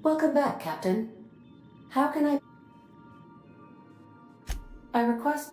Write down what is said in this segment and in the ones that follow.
Welcome back, Captain. How can I request...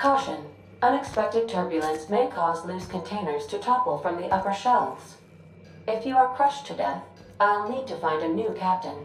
Caution. Unexpected turbulence may cause loose containers to topple from the upper shelves. If you are crushed to death, I'll need to find a new captain.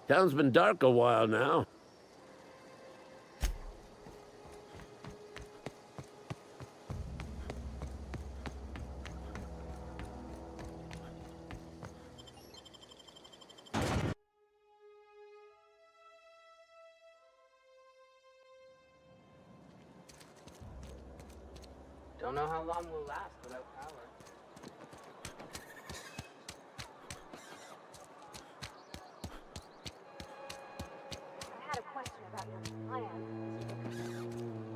Town's been dark a while now. Don't know how long we'll last without power. I had a question about your plan.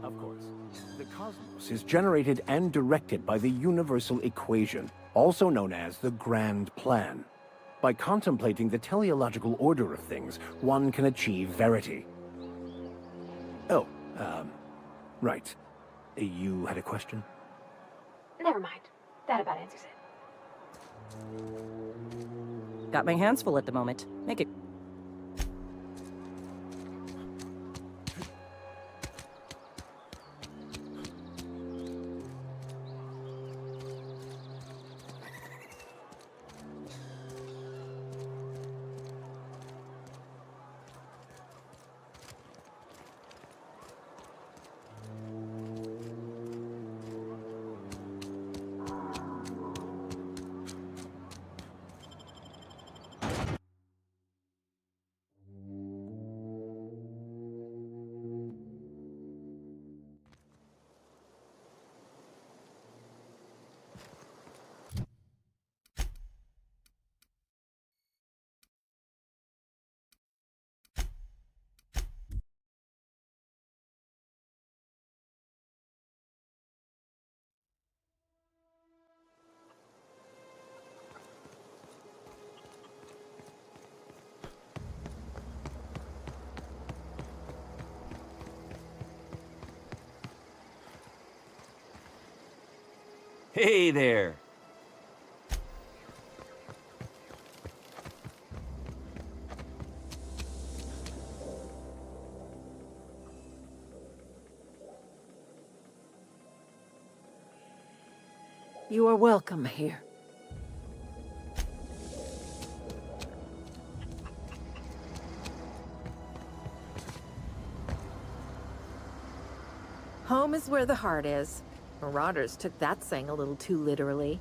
Of course. The cosmos is generated and directed by the universal equation, also known as the Grand Plan. By contemplating the teleological order of things, one can achieve verity. Oh, right. You had a question? Never mind. That about answers it. Got my hands full at the moment. Make it. Hey there! You are welcome here. Home is where the heart is. Marauders took that saying a little too literally.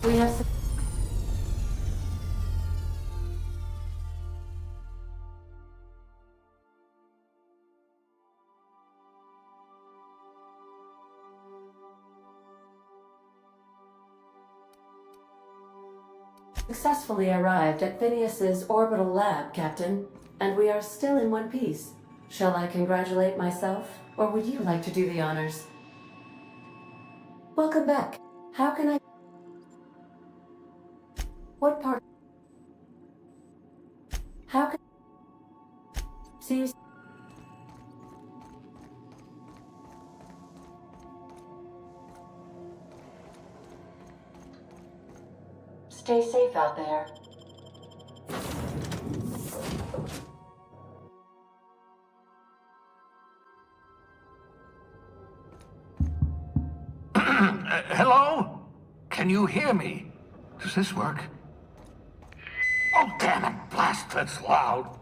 We have successfully arrived at Phineas's orbital lab, Captain, and we are still in one piece. Shall I congratulate myself, or would you like to do the honors? Welcome back. How can I... What part... How can... See you... Stay safe out there. Hello? Can you hear me? Does this work? Oh, damn it! Blast, that's loud.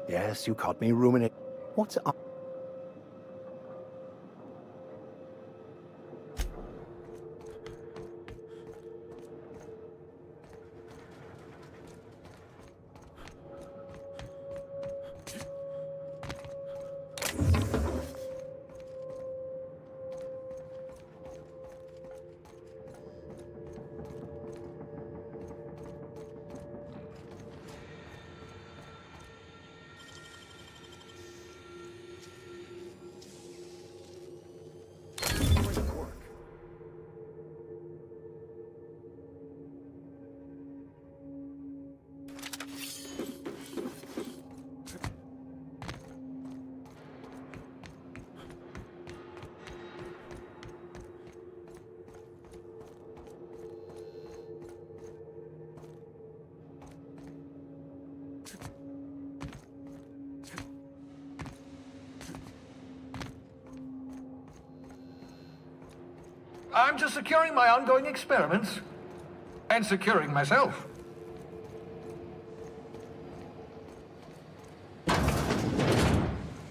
Yes, you caught me ruminating. What's up? I'm just securing my ongoing experiments. And securing myself.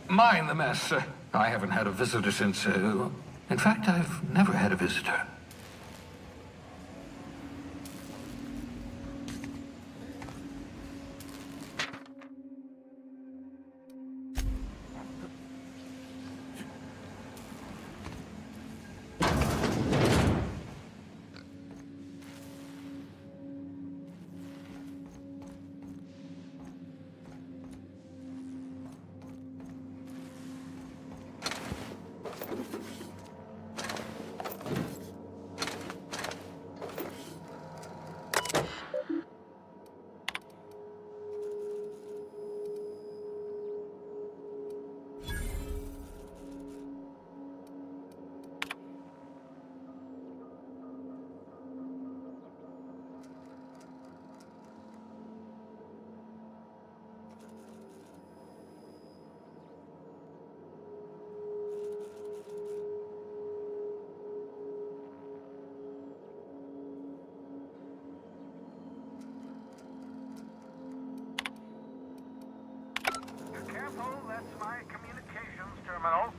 Mind the mess. I haven't had a visitor since... in fact, I've never had a visitor. That's my communications terminal.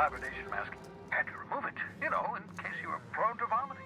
hibernation mask. Had to remove it, you know, in case you were prone to vomiting.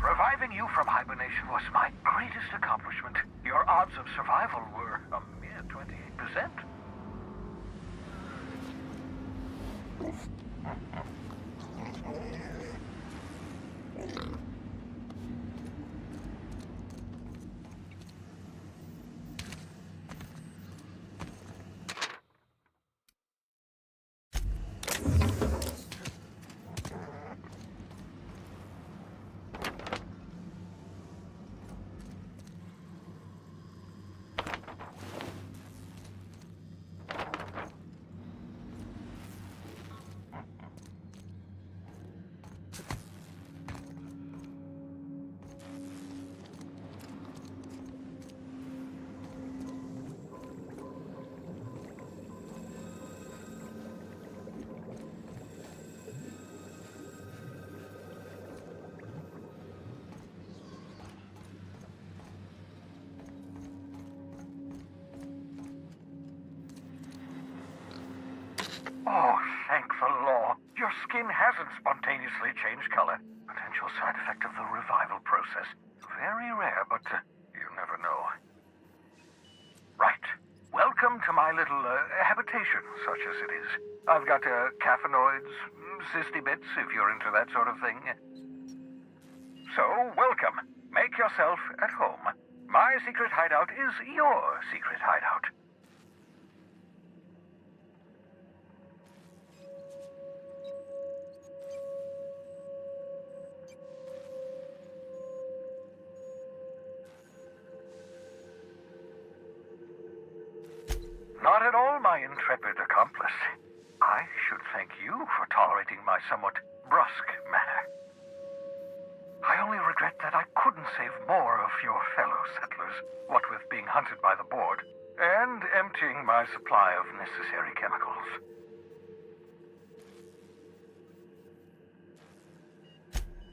Reviving you from hibernation was my greatest accomplishment. Your odds of survival were a mere 28%. Oh, thank the law. Your skin hasn't spontaneously changed color. Potential side effect of the revival process. Very rare, but you never know. Right. Welcome to my little habitation, such as it is. I've got caffeinoids, cysty bits, if you're into that sort of thing. So, welcome. Make yourself at home. My secret hideout is your secret hideout. Not at all, my intrepid accomplice. I should thank you for tolerating my somewhat brusque manner. I only regret that I couldn't save more of your fellow settlers, what with being hunted by the board, and emptying my supply of necessary chemicals.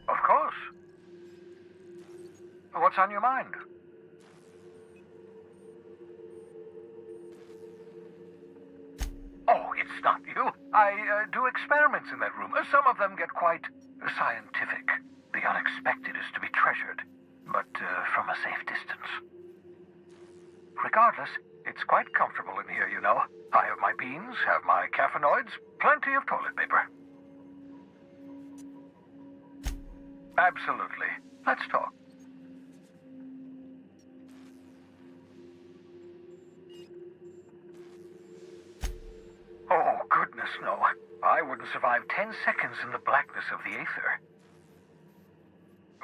Of course. What's on your mind? Oh, it's not you. I do experiments in that room. Some of them get quite scientific. The unexpected is to be treasured, but from a safe distance. Regardless, it's quite comfortable in here, you know. I have my beans, have my caffeinoids, plenty of toilet paper. Absolutely. Let's talk. Oh, goodness, no. I wouldn't survive 10 seconds in the blackness of the aether.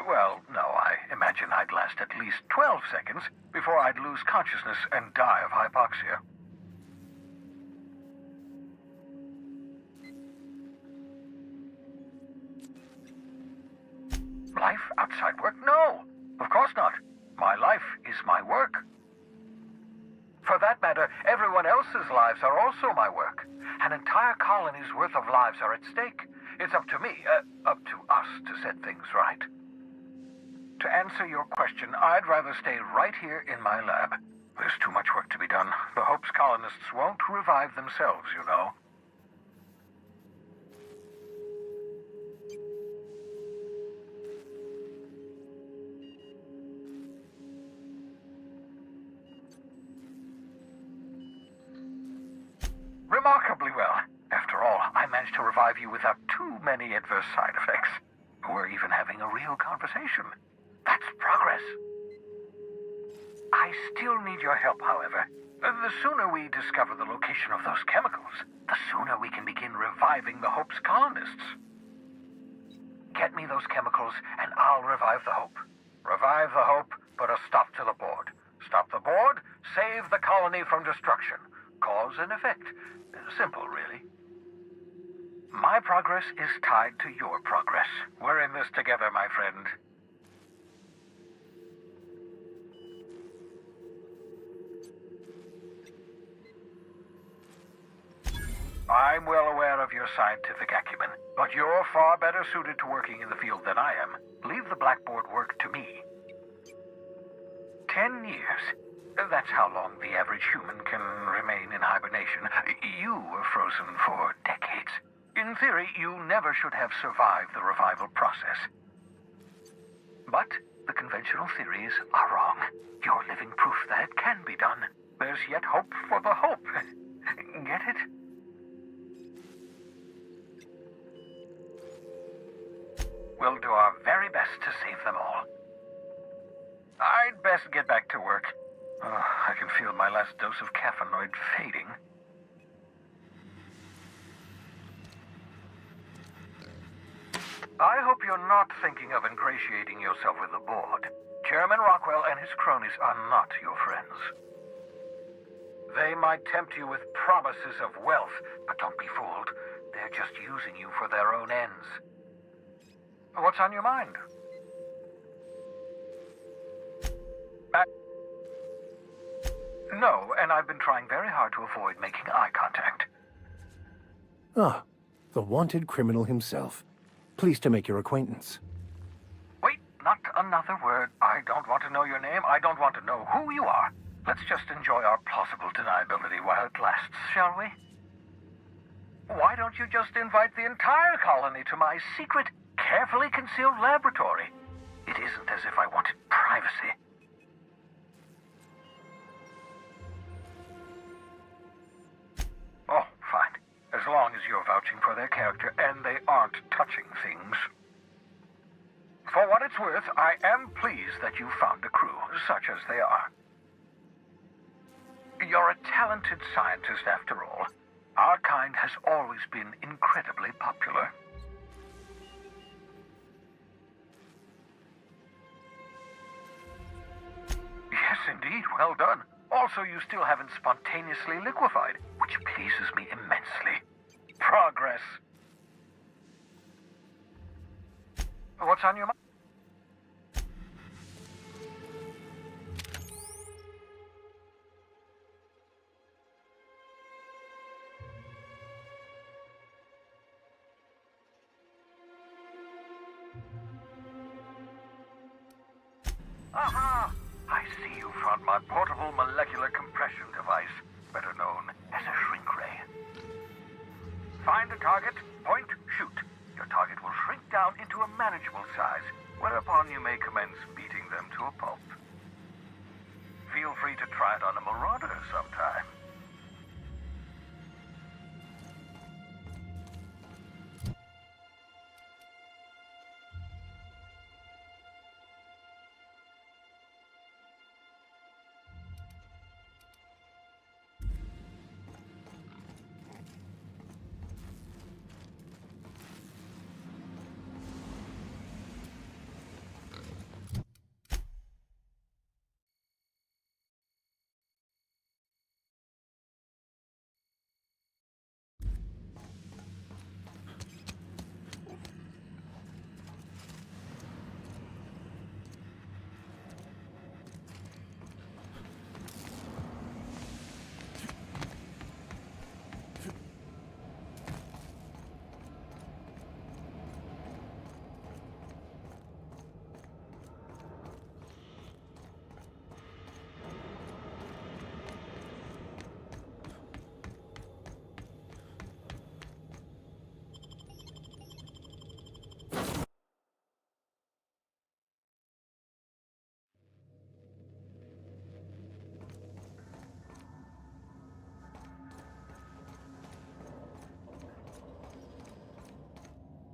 Well, no, I imagine I'd last at least 12 seconds before I'd lose consciousness and die of hypoxia. Life outside work? No, of course not. My life is my work. For that matter, everyone else's lives are also my work. An entire colony's worth of lives are at stake. It's up to me, up to us to set things right. To answer your question, I'd rather stay right here in my lab. There's too much work to be done. The Hope's colonists won't revive themselves, you know. Remarkably well. After all, I managed to revive you without too many adverse side effects. We're even having a real conversation. That's progress. I still need your help, however. The sooner we discover the location of those chemicals, the sooner we can begin reviving the Hope's colonists. Get me those chemicals, and I'll revive the Hope. Revive the Hope, put a stop to the board. Stop the board, save the colony from destruction. Cause and effect. Simple, really. My progress is tied to your progress. We're in this together, my friend. I'm well aware of your scientific acumen, but you're far better suited to working in the field than I am. Leave the blackboard work to me. 10 years. That's how long the average human can remain in hibernation. You were frozen for decades. In theory, you never should have survived the revival process. But the conventional theories are wrong. You're living proof that it can be done. There's yet hope for the Hope. Get it? We'll do our very best to save them all. I'd best get back to work. I can feel my last dose of caffeinoid fading. I hope you're not thinking of ingratiating yourself with the board. Chairman Rockwell and his cronies are not your friends. They might tempt you with promises of wealth, but don't be fooled. They're just using you for their own ends. What's on your mind? No, and I've been trying very hard to avoid making eye contact. Ah, the wanted criminal himself. Pleased to make your acquaintance. Wait, not another word. I don't want to know your name. I don't want to know who you are. Let's just enjoy our plausible deniability while it lasts, shall we? Why don't you just invite the entire colony to my secret, carefully concealed laboratory? It isn't as if I wanted privacy. Oh, fine. As long as you're vouching for their character and they aren't touching things. For what it's worth, I am pleased that you found a crew, such as they are. You're a talented scientist, after all. Our kind has always been incredibly popular. Yes, indeed. Well done. Also, you still haven't spontaneously liquefied, which pleases me immensely. Progress. What's on your mind? Aha! I see you found my portable molecular compression device, better known as a shrink ray. Find a target, point, shoot. Your target will shrink down into a manageable size, whereupon you may commence beating them to a pulp. Feel free to try it on a marauder sometime.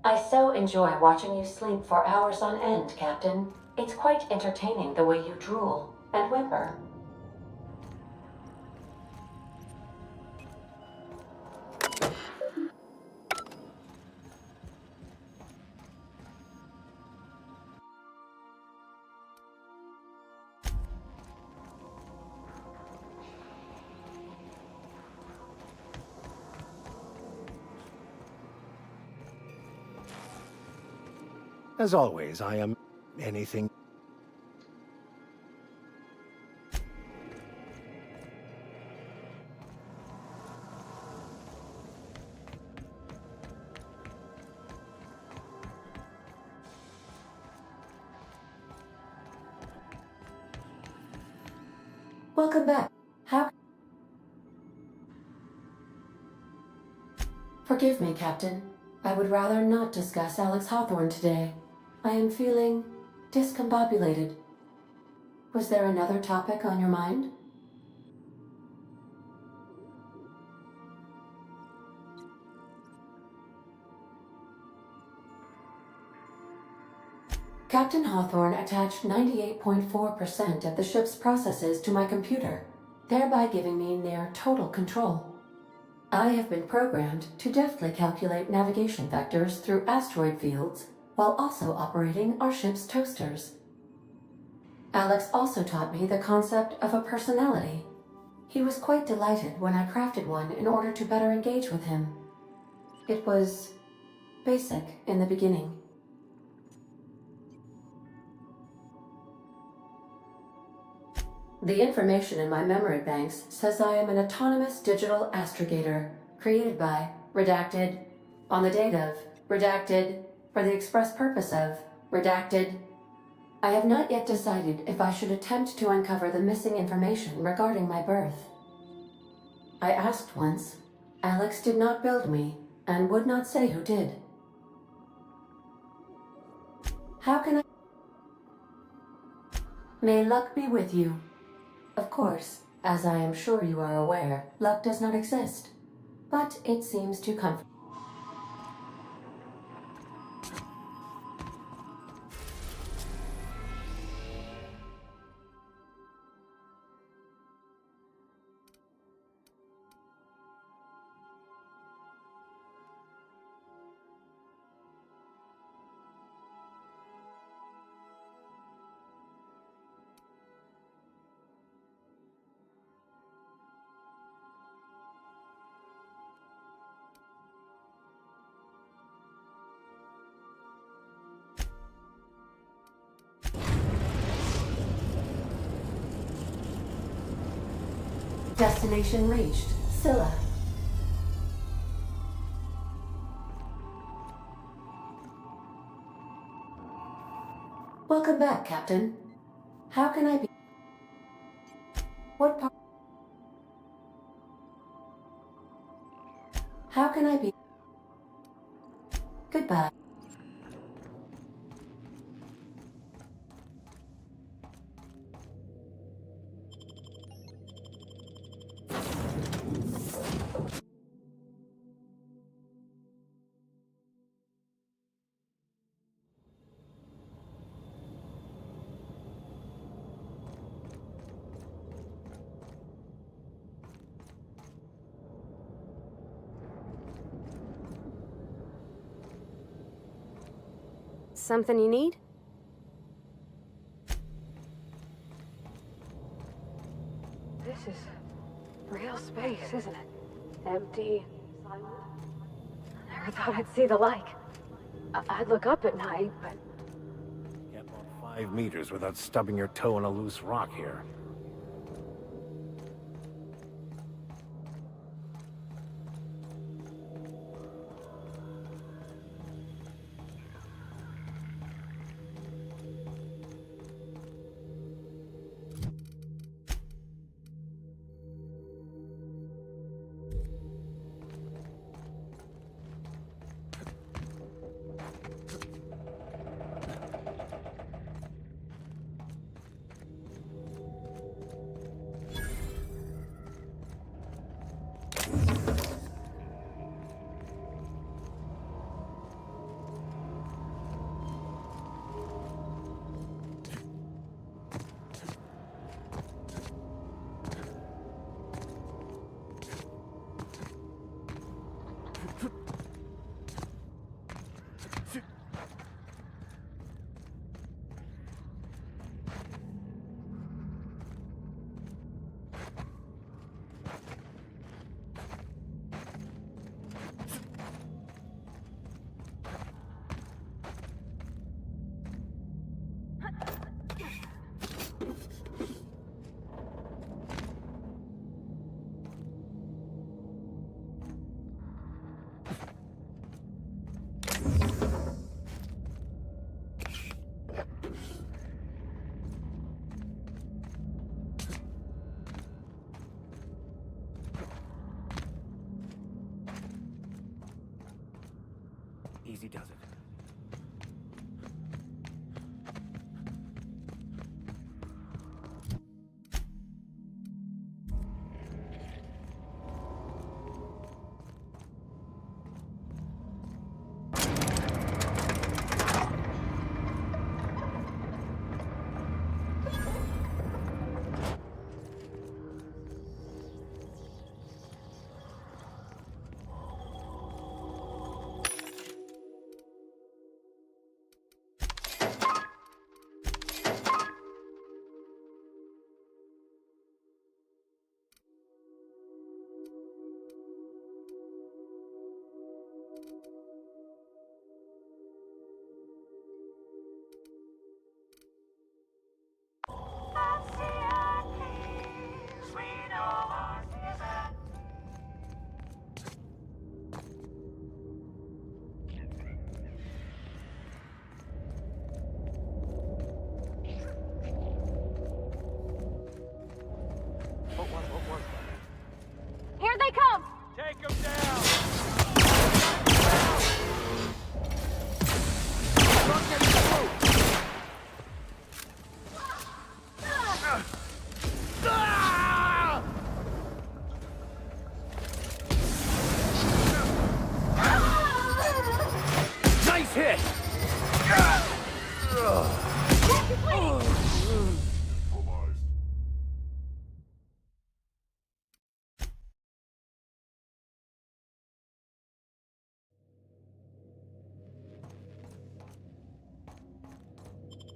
I so enjoy watching you sleep for hours on end, Captain. It's quite entertaining the way you drool and whimper. As always, I am anything. Welcome back. How? Forgive me, Captain. I would rather not discuss Alex Hawthorne today. I am feeling discombobulated. Was there another topic on your mind? Captain Hawthorne attached 98.4% of the ship's processes to my computer, thereby giving me near total control. I have been programmed to deftly calculate navigation vectors through asteroid fields while also operating our ship's toasters. Alex also taught me the concept of a personality. He was quite delighted when I crafted one in order to better engage with him. It was basic in the beginning. The information in my memory banks says I am an autonomous digital astrogator, created by, redacted, on the date of, redacted, for the express purpose of, redacted. I have not yet decided if I should attempt to uncover the missing information regarding my birth. I asked once. Alex did not build me, and would not say who did. How can I... May luck be with you. Of course, as I am sure you are aware, luck does not exist, but it seems to comfort. Destination reached. Scylla. Welcome back, Captain. How can I be... What part... How can I be... Goodbye. Something you need? This is real space, isn't it? Empty, silent. I never thought I'd see the like. I'd look up at night, but... Get about 5 meters without stubbing your toe in a loose rock here. Here they come! Take him down! Nice hit!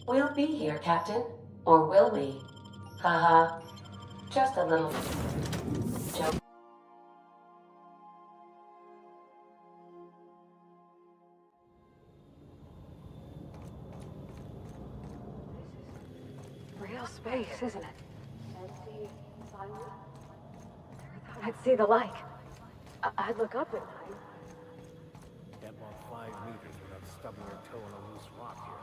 We'll be here, Captain. Or will we? Haha. Just a little joke. Real space, isn't it? Empty, silent. Never thought I'd see the like. I'd look up at night. Can't walk 5 meters without stubbing your toe on a loose rock here.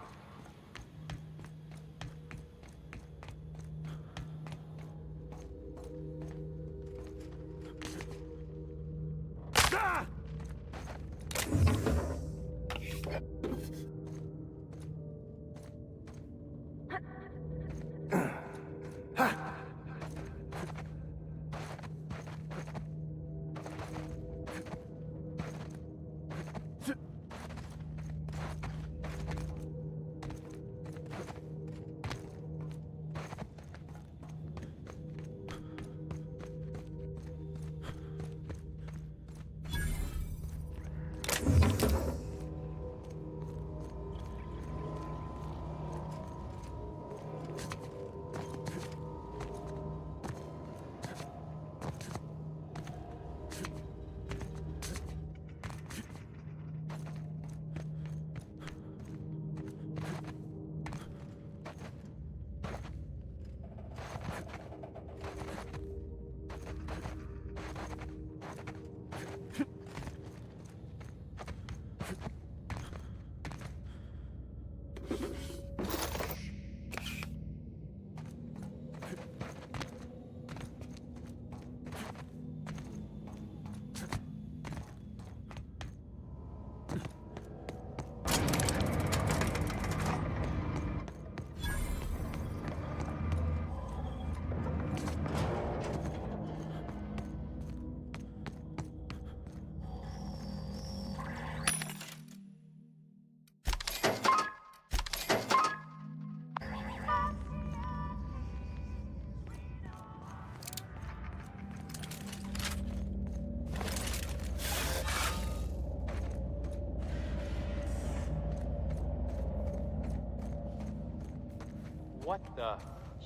What the?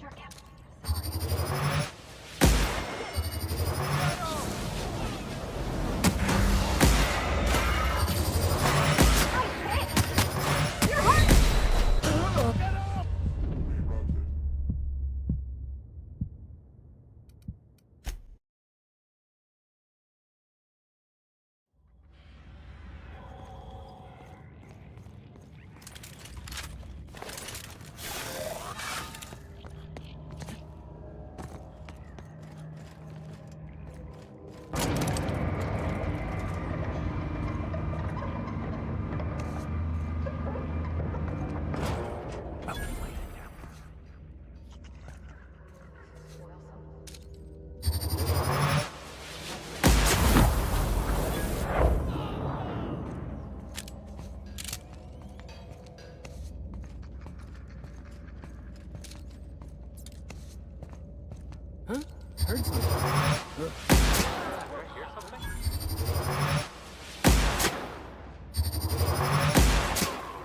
Sure, Captain. Sorry. Huh? Heard something. Hear something?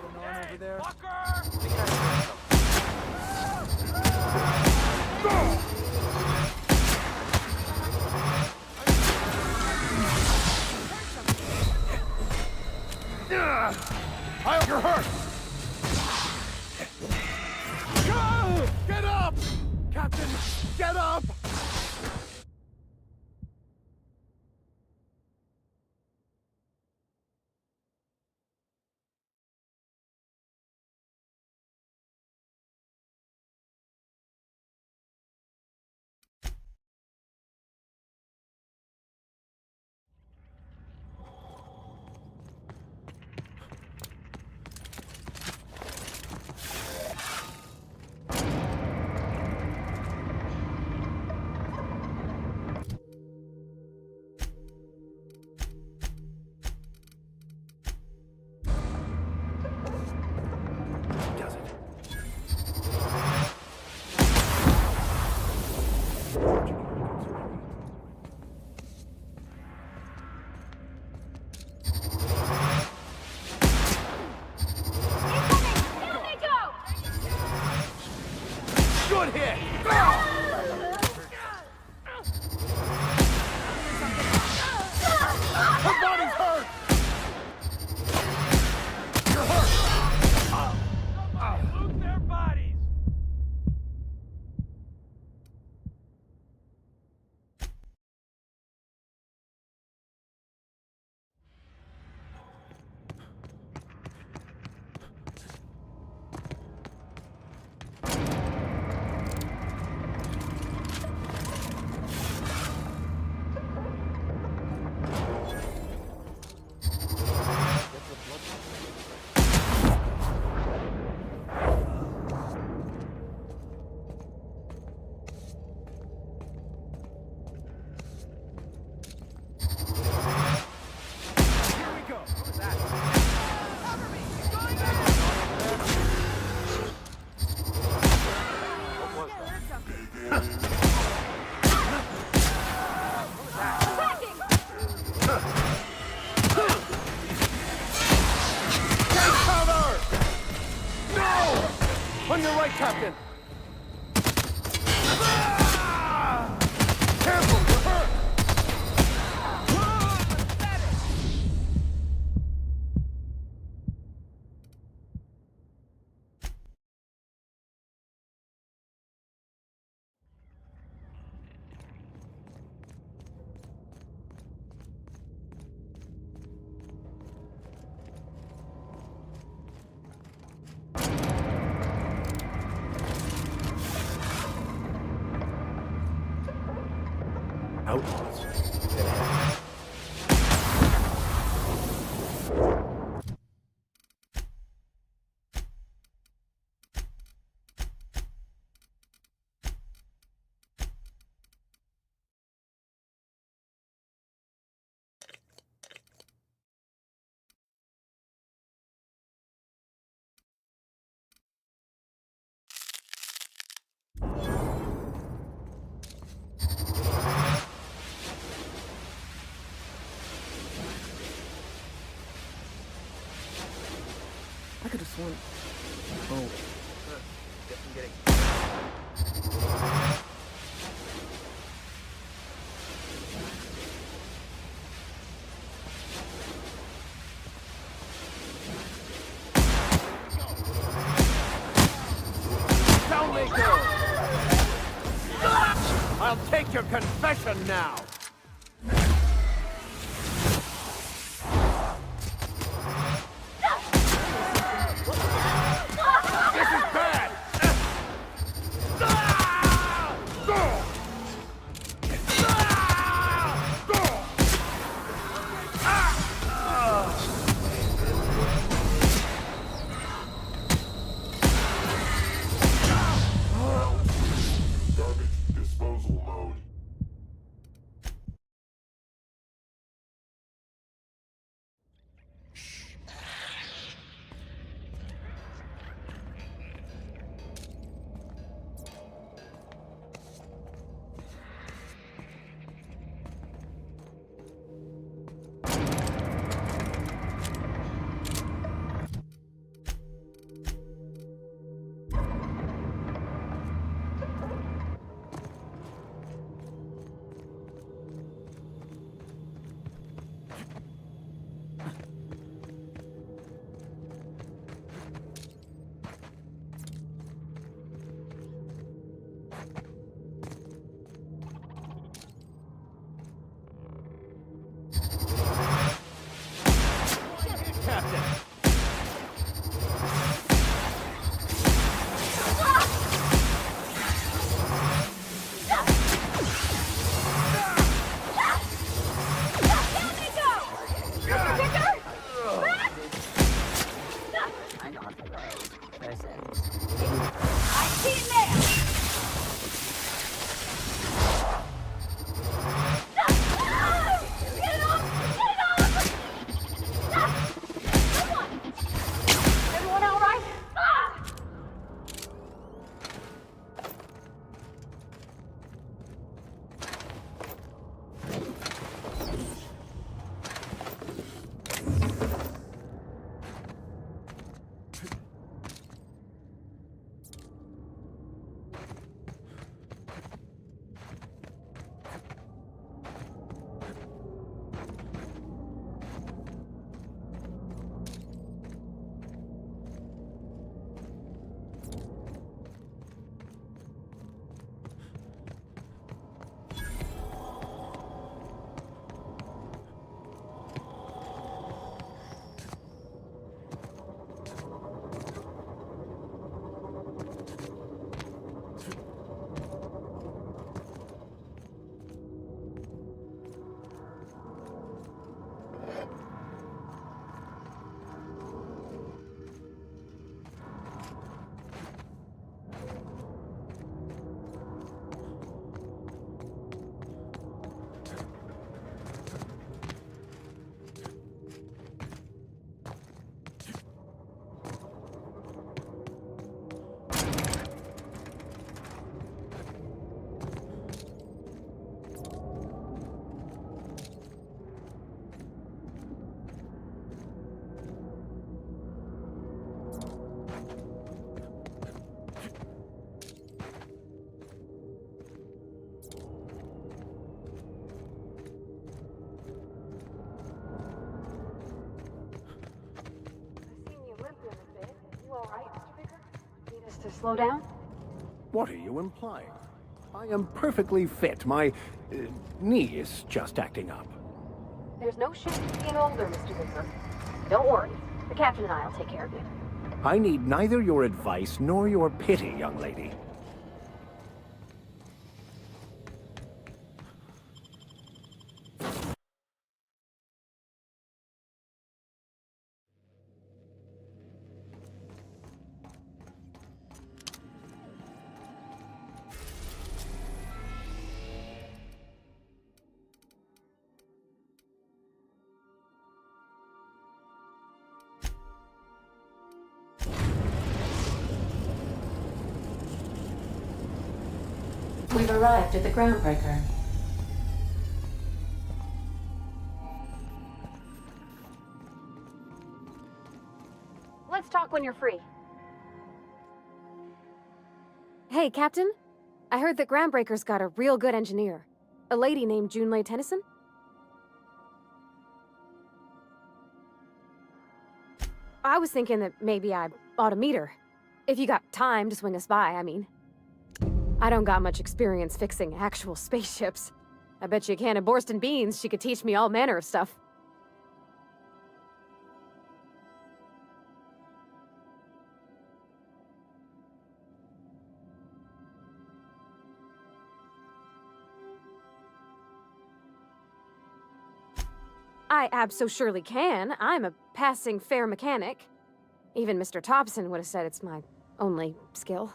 Going on over there? On your right, Captain! Careful, you're hurt! Outlaws. I could have sworn. Oh. I'm getting. Down they go! I'll take your confession now! This is bad! Garbage disposal mode. to slow down? What are you implying? I am perfectly fit. My knee is just acting up. There's no shame in being older, Mr. Vicker. Don't worry. The captain and I'll take care of it. I need neither your advice nor your pity, young lady. We've arrived at the groundbreaker. Let's talk when you're free. Hey, Captain. I heard that Groundbreaker's got a real good engineer. A lady named Junlei Tennyson? I was thinking that maybe I ought to meet her. If you got time to swing us by, I mean. I don't got much experience fixing actual spaceships. I bet you a can of Borston beans she could teach me all manner of stuff. I abso-surely can. I'm a passing fair mechanic. Even Mr. Thompson would have said it's my only skill.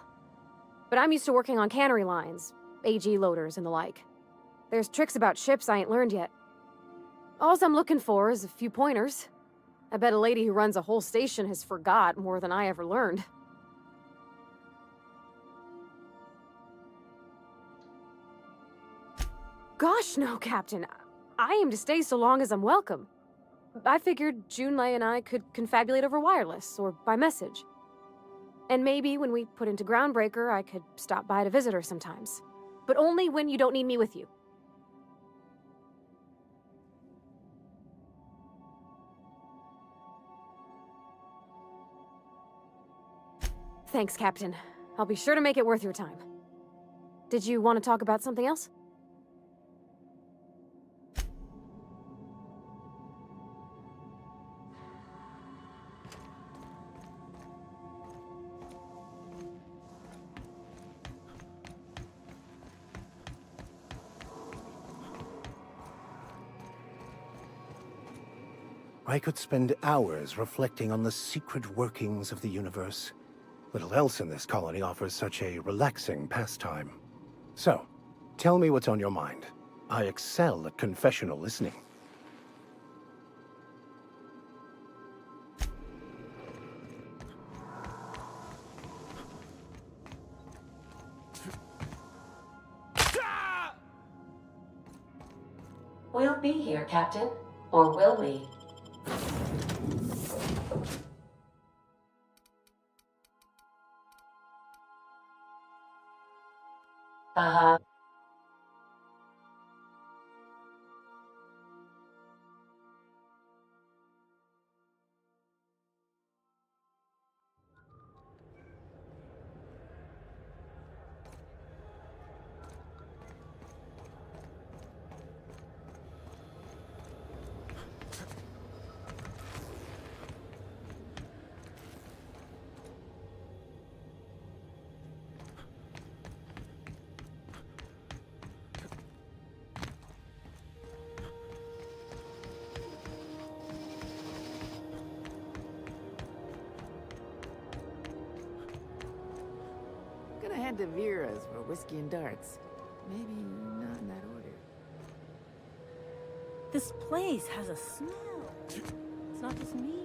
But I'm used to working on cannery lines, AG loaders, and the like. There's tricks about ships I ain't learned yet. All I'm looking for is a few pointers. I bet a lady who runs a whole station has forgot more than I ever learned. Gosh, no, Captain. I aim to stay so long as I'm welcome. I figured Junlei and I could confabulate over wireless, or by message. And maybe when we put into Groundbreaker, I could stop by to visit her sometimes. But only when you don't need me with you. Thanks, Captain. I'll be sure to make it worth your time. Did you want to talk about something else? I could spend hours reflecting on the secret workings of the universe. Little else in this colony offers such a relaxing pastime. So, tell me what's on your mind. I excel at confessional listening. We'll be here, Captain. Or will we? Uh-huh. Gonna head to Vera's for whiskey and darts. Maybe not in that order. This place has a smell. It's not just me.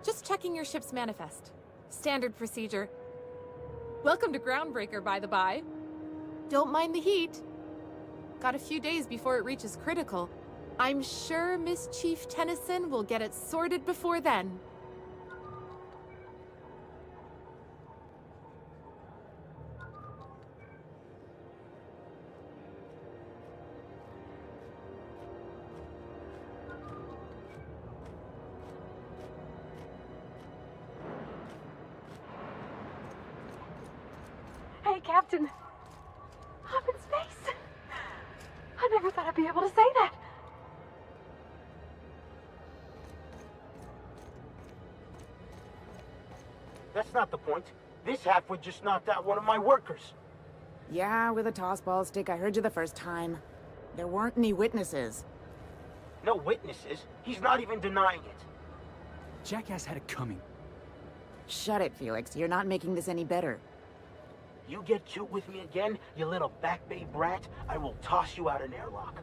Just checking your ship's manifest. Standard procedure. Welcome to Groundbreaker, by the by. Don't mind the heat. Got a few days before it reaches critical. I'm sure Miss Chief Tennyson will get it sorted before then. Hey, Captain. I'm in space. I never thought I'd be able to say that. That's not the point. This halfwit just knocked out one of my workers. Yeah, with a tossball stick. I heard you the first time. There weren't any witnesses. No witnesses? He's not even denying it. Jackass had it coming. Shut it, Felix. You're not making this any better. You get cute with me again, you little Back Bay brat, I will toss you out an airlock.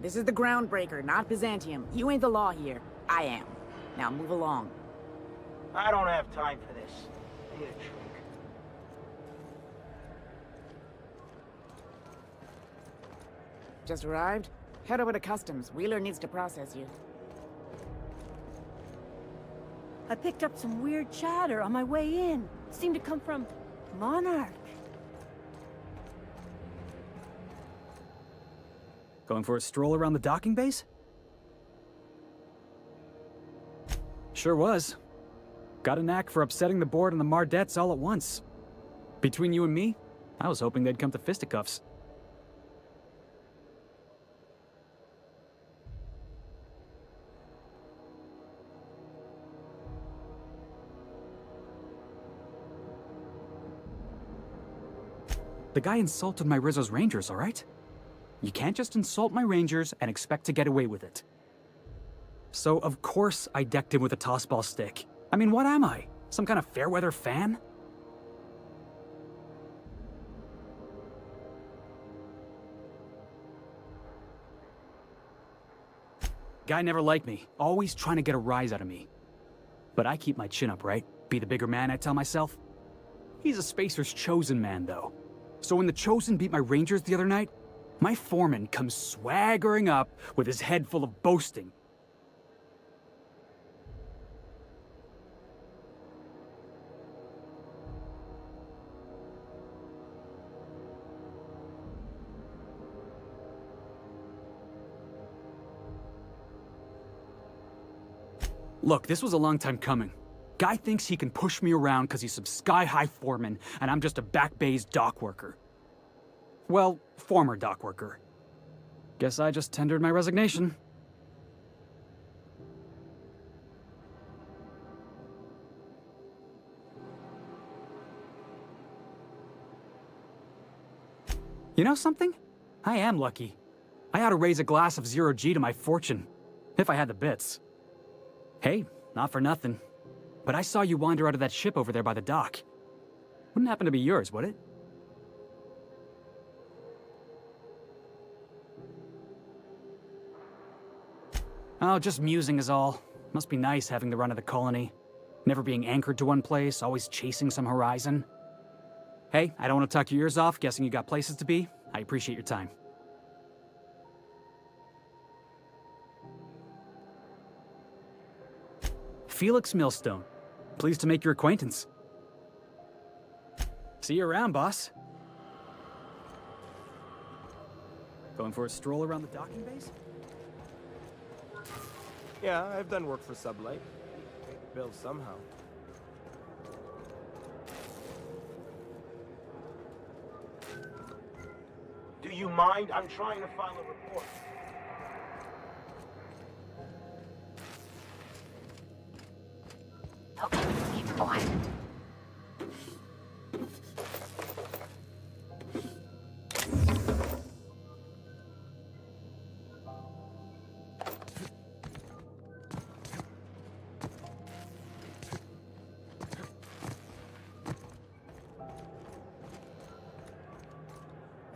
This is the Groundbreaker, not Byzantium. You ain't the law here. I am. Now move along. I don't have time for this. I need a drink. Just arrived? Head over to Customs. Wheeler needs to process you. I picked up some weird chatter on my way in. Seemed to come from Monarch. Going for a stroll around the docking base? Sure was. Got a knack for upsetting the board and the Mardettes all at once. Between you and me, I was hoping they'd come to fisticuffs. The guy insulted my Rizzo's Rangers, all right? You can't just insult my Rangers and expect to get away with it. So, of course, I decked him with a tossball stick. I mean, what am I? Some kind of fair-weather fan? Guy never liked me, always trying to get a rise out of me. But I keep my chin up, right? Be the bigger man, I tell myself. He's a Spacer's chosen man, though. So when the Chosen beat my Rangers the other night, my foreman comes swaggering up with his head full of boasting. Look, this was a long time coming. Guy thinks he can push me around because he's some sky-high foreman, and I'm just a back bay's dock worker. Well, former dock worker. Guess I just tendered my resignation. You know something? I am lucky. I ought to raise a glass of 0G to my fortune, if I had the bits. Hey, not for nothing, but I saw you wander out of that ship over there by the dock. Wouldn't happen to be yours, would it? Oh, just musing is all. Must be nice having the run of the colony. Never being anchored to one place, always chasing some horizon. Hey, I don't want to talk your ears off, guessing you got places to be. I appreciate your time. Felix Millstone. Pleased to make your acquaintance. See you around, boss. Going for a stroll around the docking base? Yeah, I've done work for Sublight. Bills somehow. Do you mind? I'm trying to file a report. Okay, keep it quiet.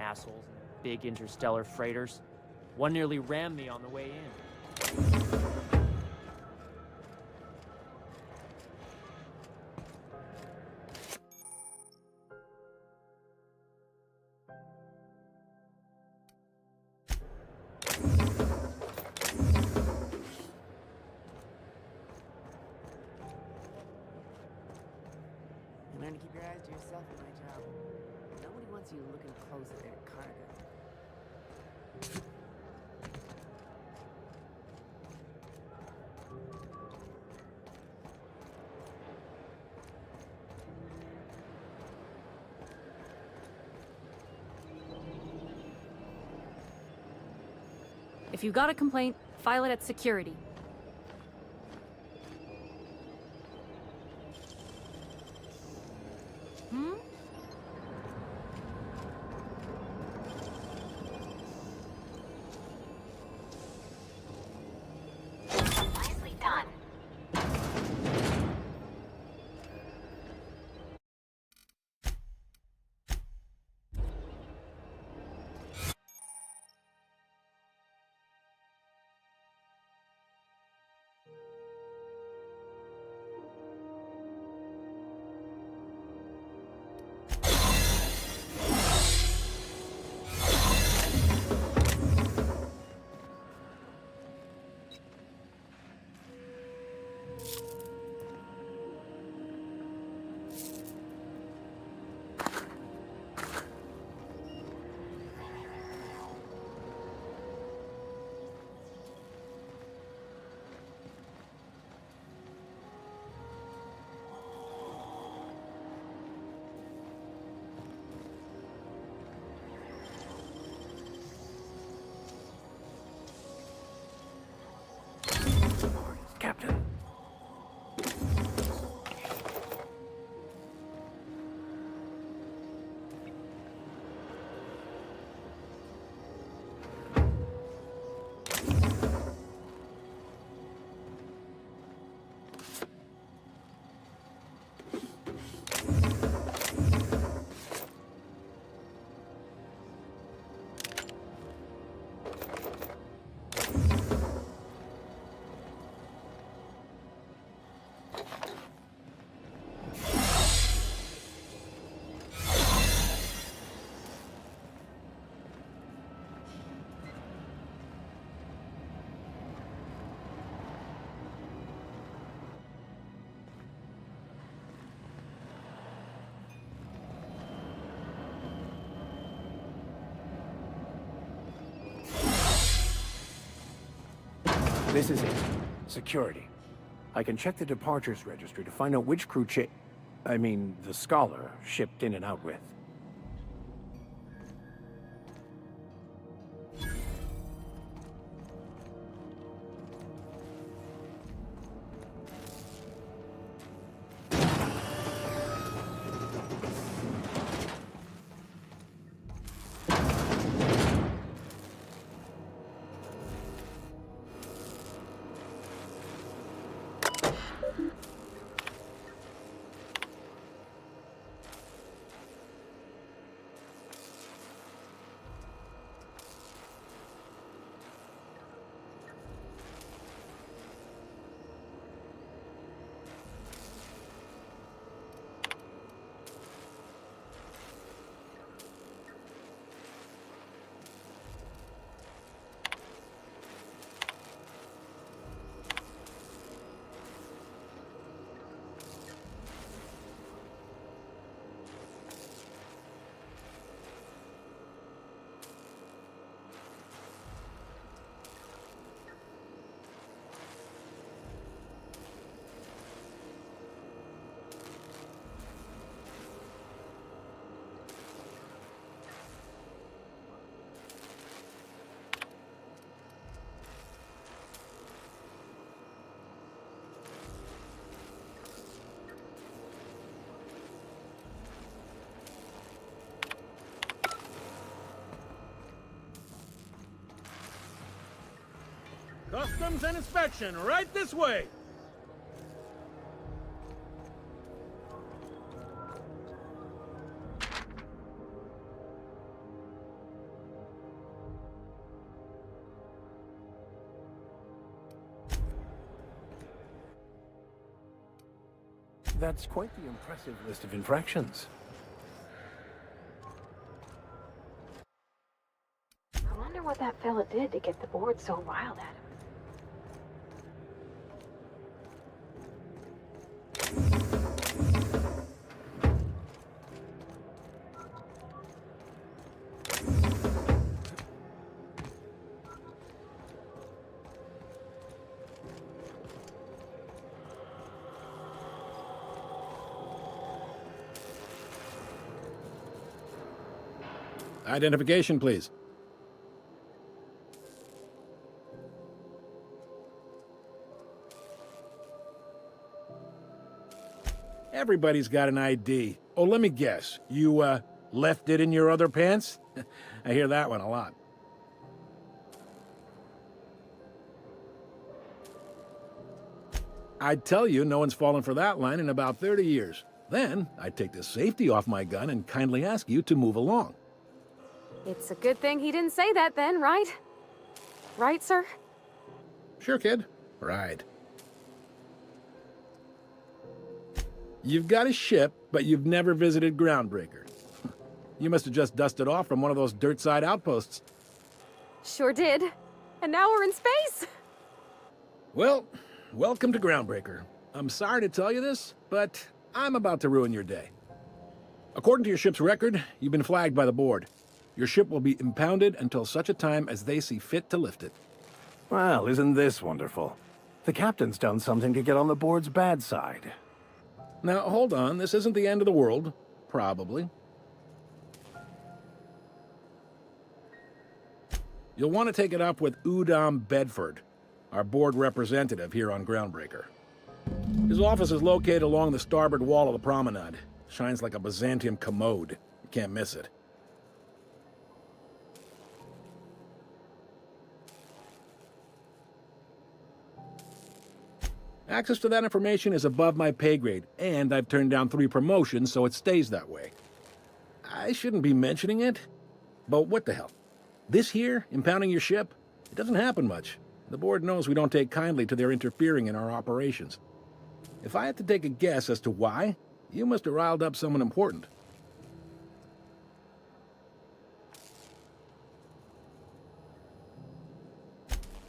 Assholes in big interstellar freighters. One nearly rammed me on the way in. yourself at my job. Nobody wants you looking close at their cargo. If you got a complaint, file it at security. Hmm? Nicely done. Captain. This is it. Security. I can check the departures registry to find out which crew the Scholar shipped in and out with. Customs and inspection, right this way! That's quite the impressive list of infractions. I wonder what that fella did to get the board so riled at him. Identification, please. Everybody's got an ID. Oh, let me guess. You, left it in your other pants? I hear that one a lot. I'd tell you no one's fallen for that line in about 30 years. Then, I'd take the safety off my gun and kindly ask you to move along. It's a good thing he didn't say that then, right? Right, sir? Sure, kid. Right. You've got a ship, but you've never visited Groundbreaker. You must have just dusted off from one of those dirt-side outposts. Sure did. And now we're in space! Well, welcome to Groundbreaker. I'm sorry to tell you this, but I'm about to ruin your day. According to your ship's record, you've been flagged by the board. Your ship will be impounded until such a time as they see fit to lift it. Well, isn't this wonderful? The captain's done something to get on the board's bad side. Now, hold on. This isn't the end of the world. Probably. You'll want to take it up with Udom Bedford, our board representative here on Groundbreaker. His office is located along the starboard wall of the promenade. Shines like a Byzantium commode. You can't miss it. Access to that information is above my pay grade, and I've turned down 3 promotions, so it stays that way. I shouldn't be mentioning it, but what the hell? This here, impounding your ship, it doesn't happen much. The board knows we don't take kindly to their interfering in our operations. If I had to take a guess as to why, you must have riled up someone important.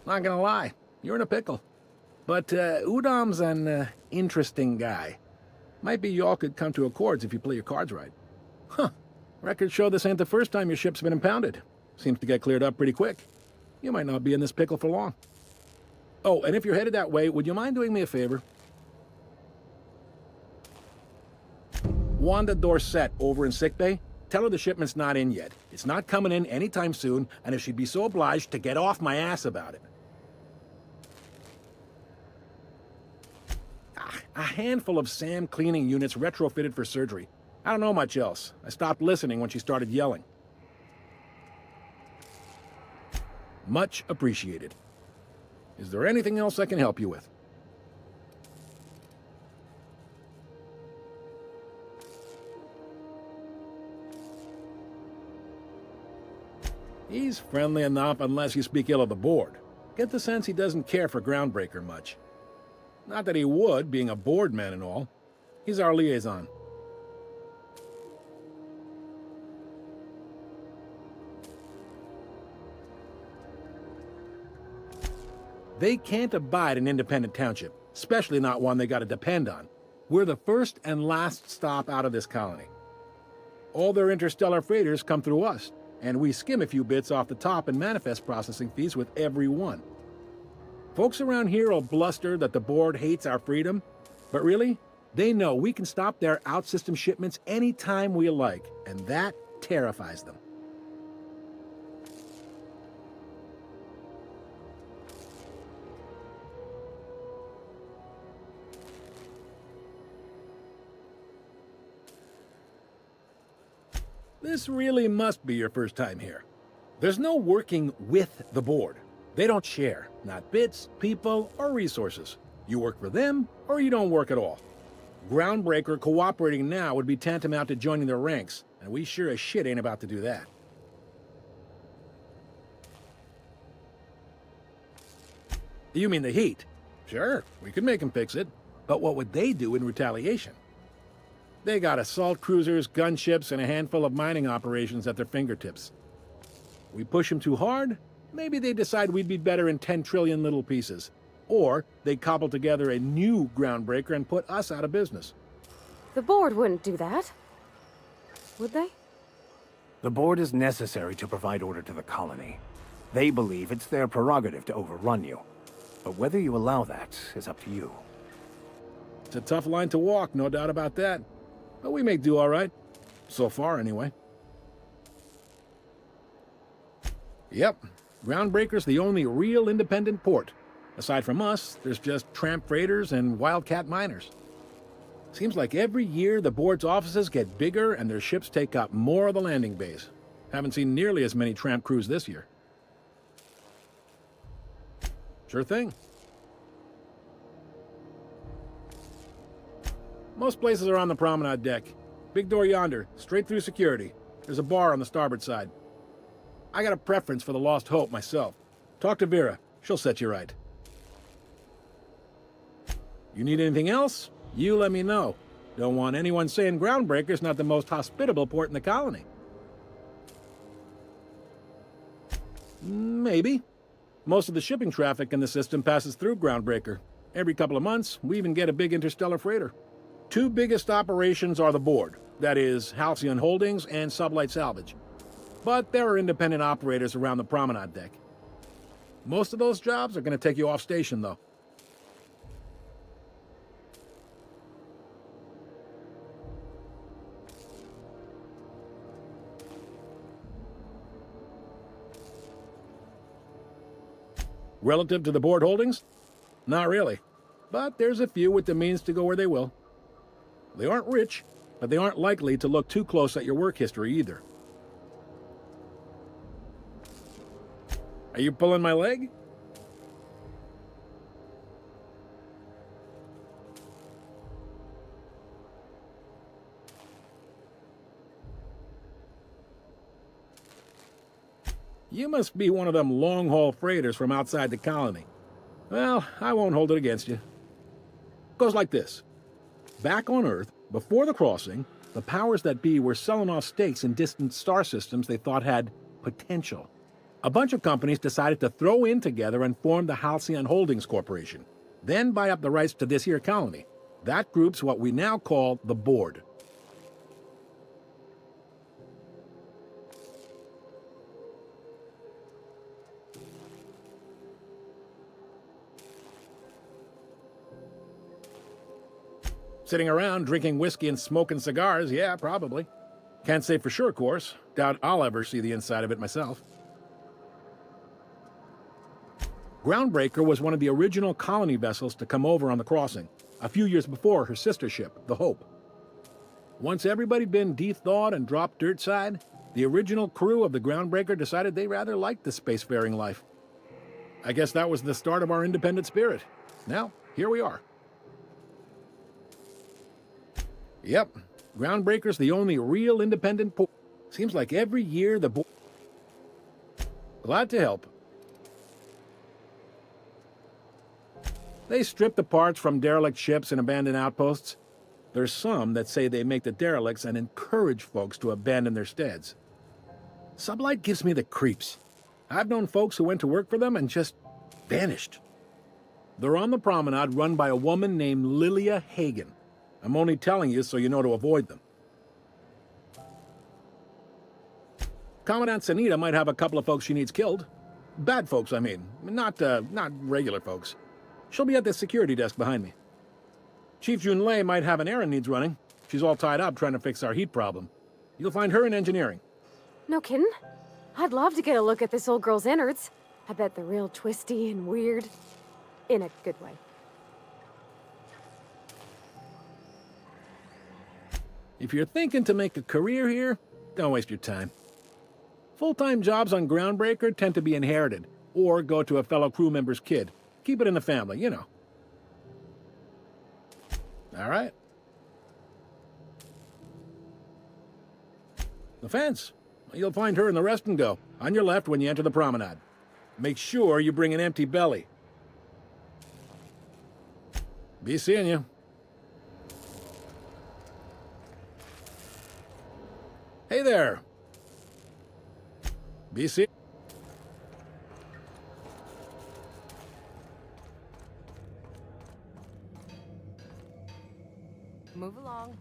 Not gonna lie, you're in a pickle. But Udom's an interesting guy. Might be y'all could come to accords if you play your cards right. Huh. Records show this ain't the first time your ship's been impounded. Seems to get cleared up pretty quick. You might not be in this pickle for long. Oh, and if you're headed that way, would you mind doing me a favor? Wanda Dorset over in sickbay, tell her the shipment's not in yet. It's not coming in anytime soon, and if she'd be so obliged to get off my ass about it. A handful of SAM cleaning units retrofitted for surgery. I don't know much else. I stopped listening when she started yelling. Much appreciated. Is there anything else I can help you with? He's friendly enough unless you speak ill of the board. Get the sense he doesn't care for Groundbreaker much. Not that he would, being a board man and all. He's our liaison. They can't abide an independent township, especially not one they gotta depend on. We're the first and last stop out of this colony. All their interstellar freighters come through us, and we skim a few bits off the top in manifest processing fees with every one. Folks around here will bluster that the board hates our freedom, but really, they know we can stop their out-system shipments anytime we like, and that terrifies them. This really must be your first time here. There's no working with the board. They don't share, not bits, people, or resources. You work for them, or you don't work at all. Groundbreaker cooperating now would be tantamount to joining their ranks, and we sure as shit ain't about to do that. You mean the heat? Sure, we could make them fix it. But what would they do in retaliation? They got assault cruisers, gunships, and a handful of mining operations at their fingertips. We push them too hard, maybe they decide we'd be better in 10 trillion little pieces. Or they cobble together a new Groundbreaker and put us out of business. The board wouldn't do that. Would they? The board is necessary to provide order to the colony. They believe it's their prerogative to overrun you. But whether you allow that is up to you. It's a tough line to walk, no doubt about that. But we make do all right. So far, anyway. Yep, Groundbreaker's the only real independent port. Aside from us, there's just tramp freighters and wildcat miners. Seems like every year the board's offices get bigger and their ships take up more of the landing base. Haven't seen nearly as many tramp crews this year. Sure thing. Most places are on the promenade deck. Big door yonder, straight through security. There's a bar on the starboard side. I got a preference for the Lost Hope myself. Talk to Vera. She'll set you right. You need anything else? You let me know. Don't want anyone saying Groundbreaker's not the most hospitable port in the colony. Maybe. Most of the shipping traffic in the system passes through Groundbreaker. Every couple of months, we even get a big interstellar freighter. Two biggest operations are the board. That is, Halcyon Holdings and Sublight Salvage. But there are independent operators around the promenade deck. Most of those jobs are going to take you off station, though. Relative to the board holdings? Not really. But there's a few with the means to go where they will. They aren't rich, but they aren't likely to look too close at your work history either. Are you pulling my leg? You must be one of them long-haul freighters from outside the colony. Well, I won't hold it against you. Goes like this. Back on Earth, before the crossing, the powers that be were selling off stakes in distant star systems they thought had potential. A bunch of companies decided to throw in together and form the Halcyon Holdings Corporation, then buy up the rights to this here colony. That group's what we now call the Board. Sitting around drinking whiskey and smoking cigars, yeah, probably. Can't say for sure, of course. Doubt I'll ever see the inside of it myself. Groundbreaker was one of the original colony vessels to come over on the crossing, a few years before her sister ship, the Hope. Once everybody'd been de-thawed and dropped dirt side, the original crew of the Groundbreaker decided they rather liked the spacefaring life. I guess that was the start of our independent spirit. Now, here we are. Yep, Groundbreaker's the only real independent port. Seems like every year the board... Glad to help. They strip the parts from derelict ships and abandoned outposts. There's some that say they make the derelicts and encourage folks to abandon their steads. Sublight gives me the creeps. I've known folks who went to work for them and just vanished. They're on the promenade run by a woman named Lilia Hagen. I'm only telling you so you know to avoid them. Commandant Sanita might have a couple of folks she needs killed. Bad folks, I mean. Not regular folks. She'll be at the security desk behind me. Chief Junlei might have an errand needs running. She's all tied up trying to fix our heat problem. You'll find her in engineering. No kidding? I'd love to get a look at this old girl's innards. I bet they're real twisty and weird. In a good way. If you're thinking to make a career here, don't waste your time. Full-time jobs on Groundbreaker tend to be inherited, or go to a fellow crew member's kid. Keep it in the family, you know. All right. The fence. You'll find her in the rest and go, on your left when you enter the promenade. Make sure you bring an empty belly. Be seeing you. Hey there. Be seeing. Move along.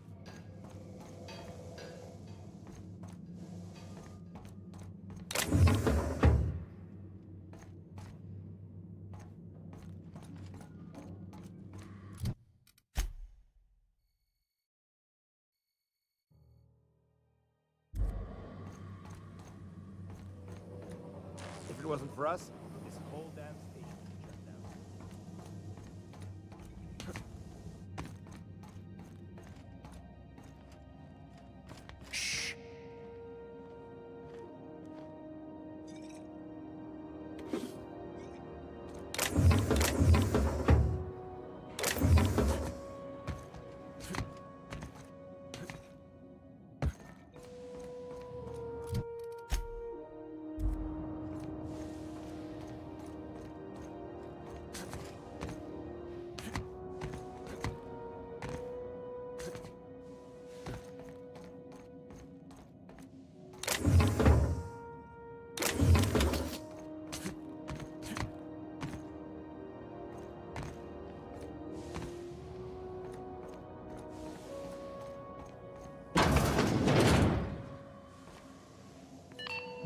wasn't for us, this whole damn station would shut down.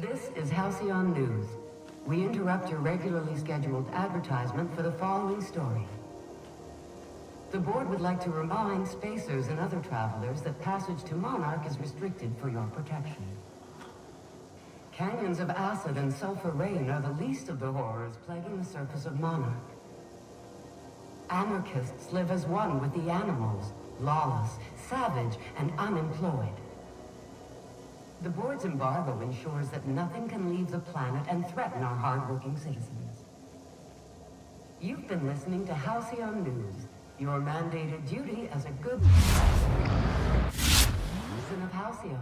This is Halcyon News. We interrupt your regularly scheduled advertisement for the following story. The board would like to remind spacers and other travelers that passage to Monarch is restricted for your protection. Canyons of acid and sulfur rain are the least of the horrors plaguing the surface of Monarch. Anarchists live as one with the animals, lawless, savage, and unemployed. The board's embargo ensures that nothing can leave the planet and threaten our hard-working citizens. You've been listening to Halcyon News, your mandated duty as a good citizen of Halcyon.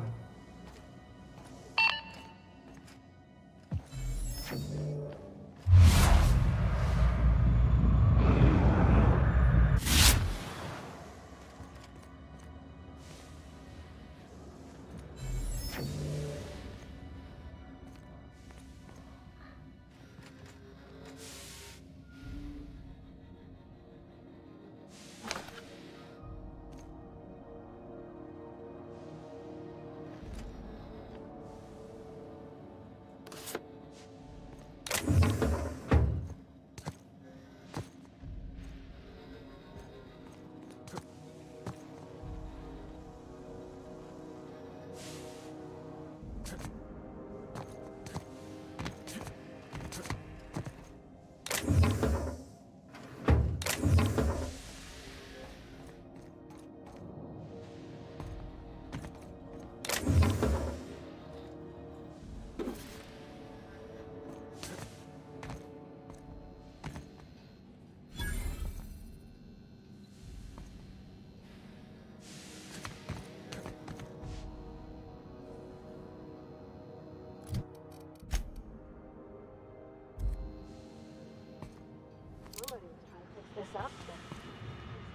This up, but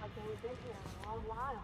looks like they've been here a long while.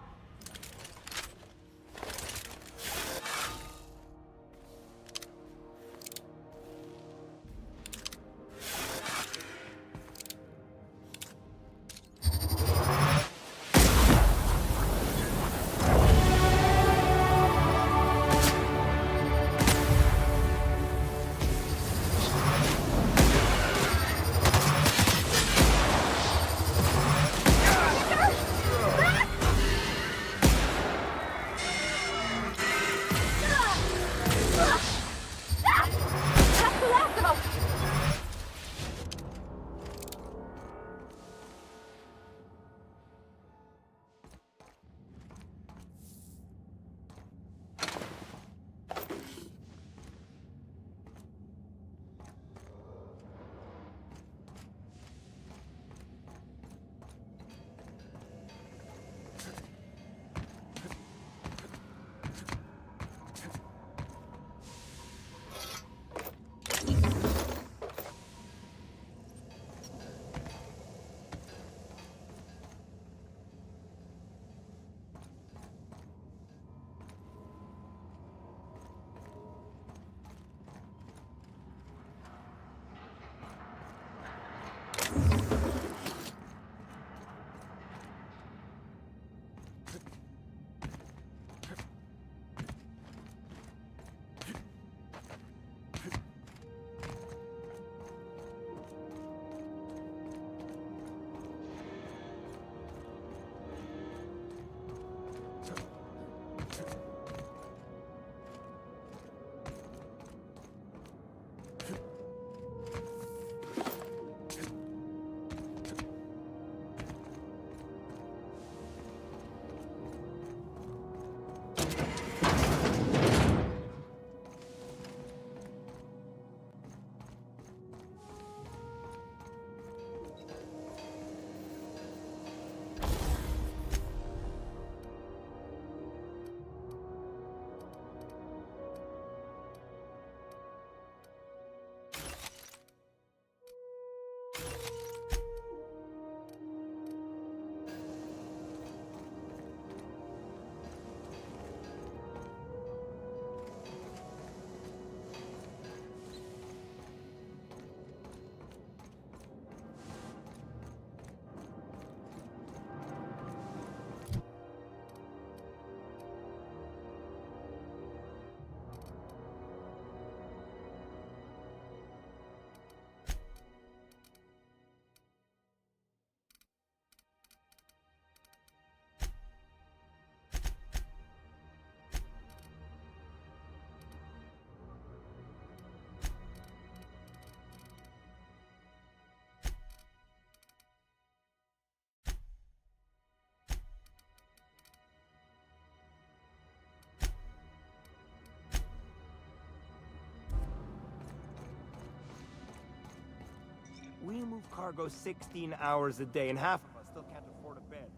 move cargo 16 hours a day, and half of us still can't afford a bed.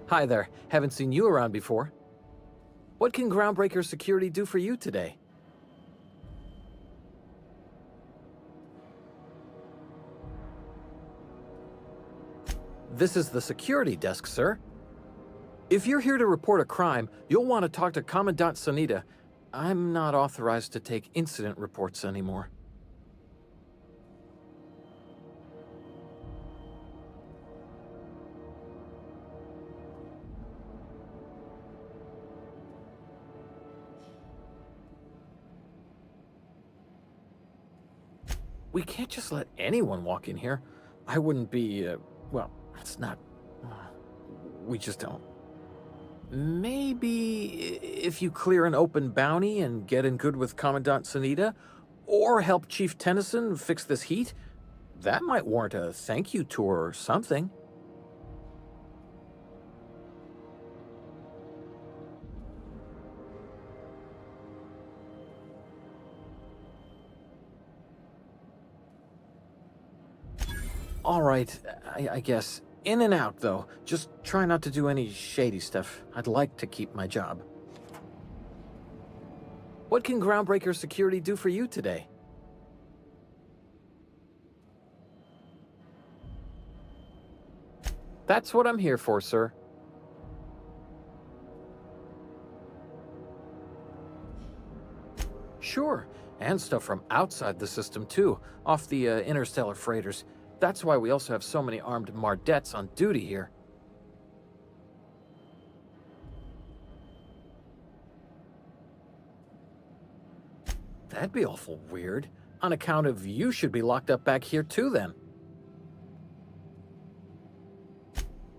Hi there. Haven't seen you around before. What can Groundbreaker Security do for you today? This is the security desk, sir. If you're here to report a crime, you'll want to talk to Commandant Sanita. I'm not authorized to take incident reports anymore. We can't just let anyone walk in here. I wouldn't be, well, it's not... we just don't. Maybe if you clear an open bounty and get in good with Commandant Sanita, or help Chief Tennyson fix this heat, that might warrant a thank you tour or something. All right, I guess. In and out, though. Just try not to do any shady stuff. I'd like to keep my job. What can Groundbreaker Security do for you today? That's what I'm here for, sir. Sure, and stuff from outside the system, too, off the interstellar freighters. That's why we also have so many armed Mardettes on duty here. That'd be awful weird. On account of you should be locked up back here too, then.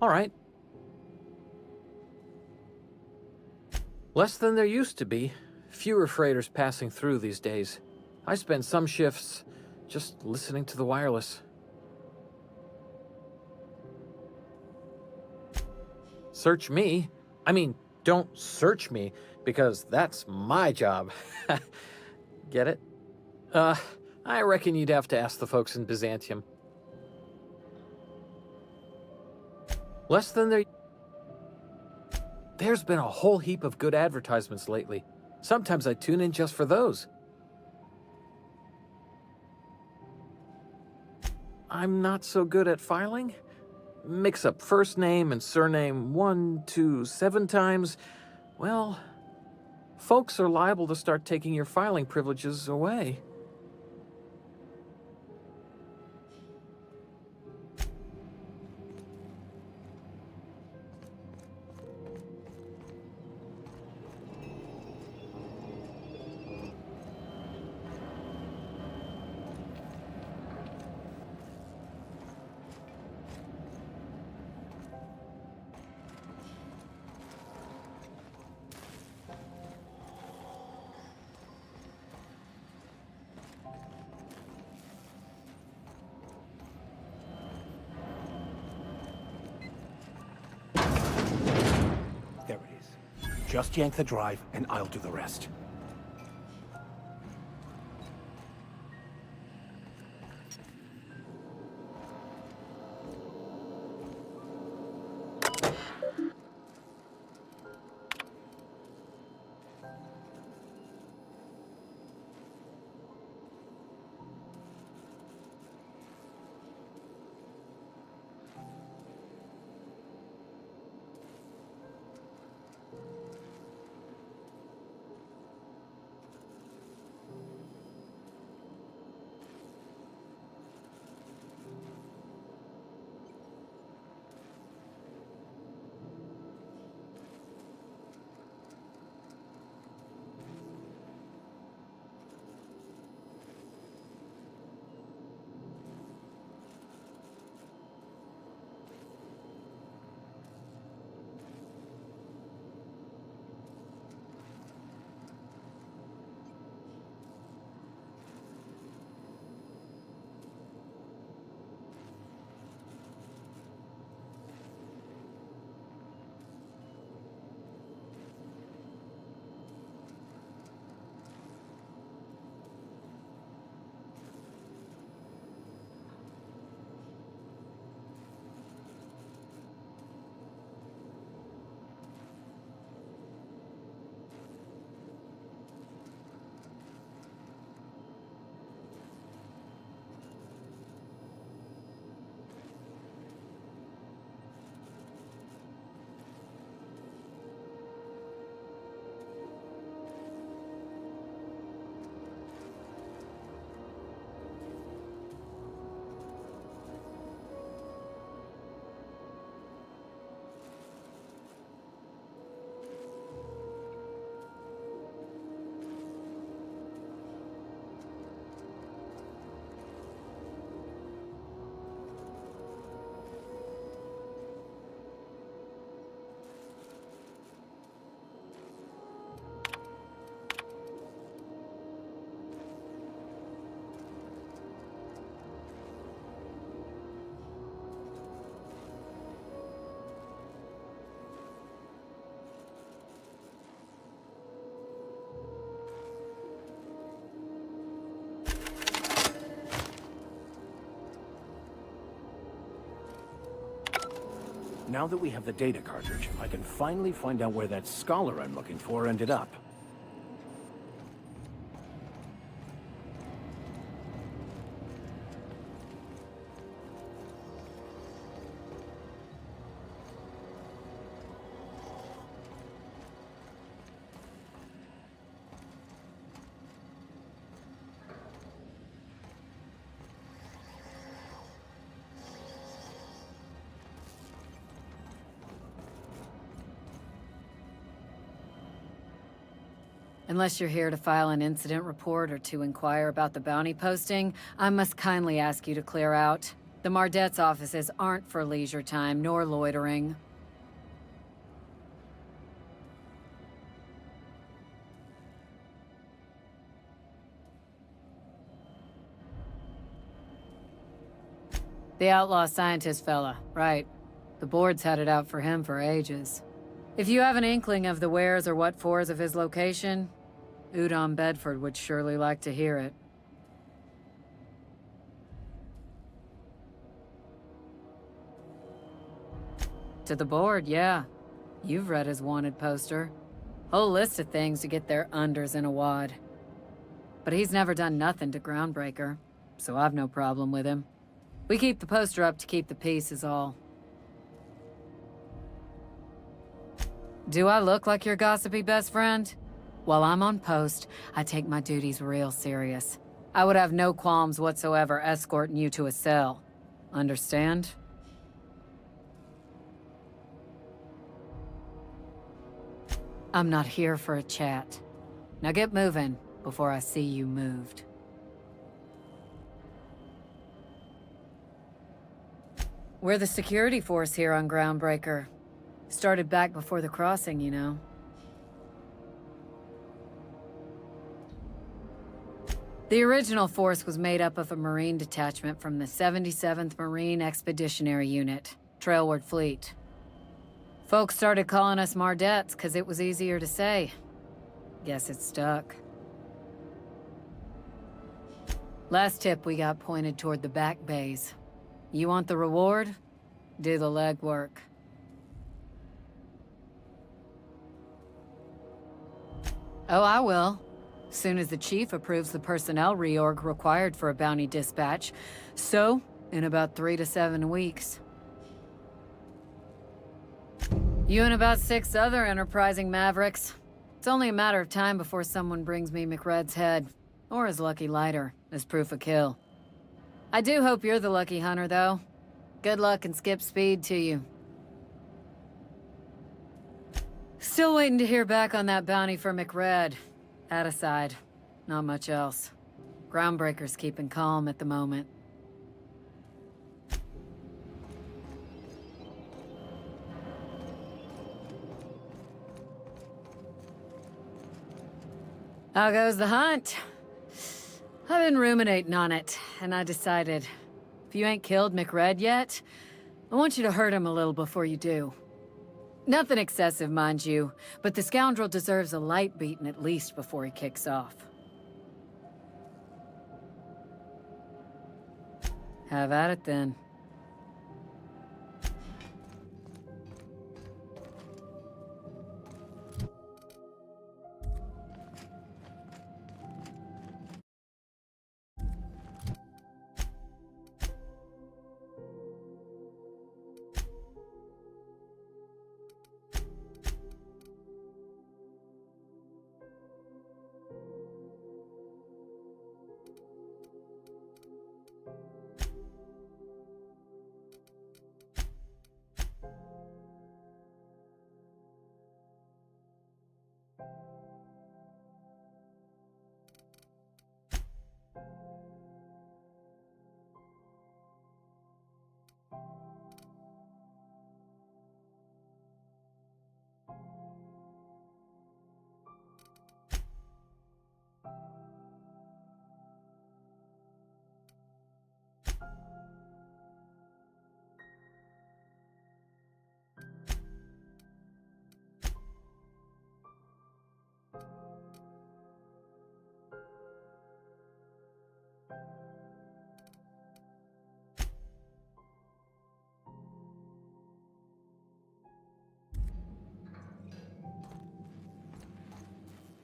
All right. Less than there used to be. Fewer freighters passing through these days. I spend some shifts just listening to the wireless. Search me? I mean, don't search me, because that's my job. Get it? I reckon you'd have to ask the folks in Byzantium. Less than there... There's been a whole heap of good advertisements lately. Sometimes I tune in just for those. I'm not so good at filing. Mix up first name and surname 1, 2, 7 times. Well, folks are liable to start taking your filing privileges away. There it is. Just yank the drive, and I'll do the rest. Now that we have the data cartridge, I can finally find out where that scholar I'm looking for ended up. Unless you're here to file an incident report or to inquire about the bounty posting, I must kindly ask you to clear out. The Mardet's offices aren't for leisure time nor loitering. The outlaw scientist fella, right. The board's had it out for him for ages. If you have an inkling of the wheres or what-fors of his location, Udon Bedford would surely like to hear it. To the board, yeah. You've read his wanted poster. Whole list of things to get their unders in a wad. But he's never done nothing to Groundbreaker, so I've no problem with him. We keep the poster up to keep the peace is all. Do I look like your gossipy best friend? While I'm on post, I take my duties real serious. I would have no qualms whatsoever escorting you to a cell. Understand? I'm not here for a chat. Now get moving before I see you moved. We're the security force here on Groundbreaker. Started back before the crossing, you know. The original force was made up of a Marine detachment from the 77th Marine Expeditionary Unit, Trailward Fleet. Folks started calling us Mardettes because it was easier to say. Guess it stuck. Last tip we got pointed toward the back bays. You want the reward? Do the legwork. Oh, I will. Soon as the chief approves the personnel reorg required for a bounty dispatch. So, in about 3 to 7 weeks. You and about 6 other enterprising mavericks. It's only a matter of time before someone brings me McRed's head, or his lucky lighter, as proof of kill. I do hope you're the lucky hunter, though. Good luck and skip speed to you. Still waiting to hear back on that bounty for McRed. That aside, not much else. Groundbreaker's keeping calm at the moment. How goes the hunt? I've been ruminating on it, and I decided, if you ain't killed McRed yet, I want you to hurt him a little before you do. Nothing excessive, mind you, but the scoundrel deserves a light beating at least before he kicks off. Have at it then.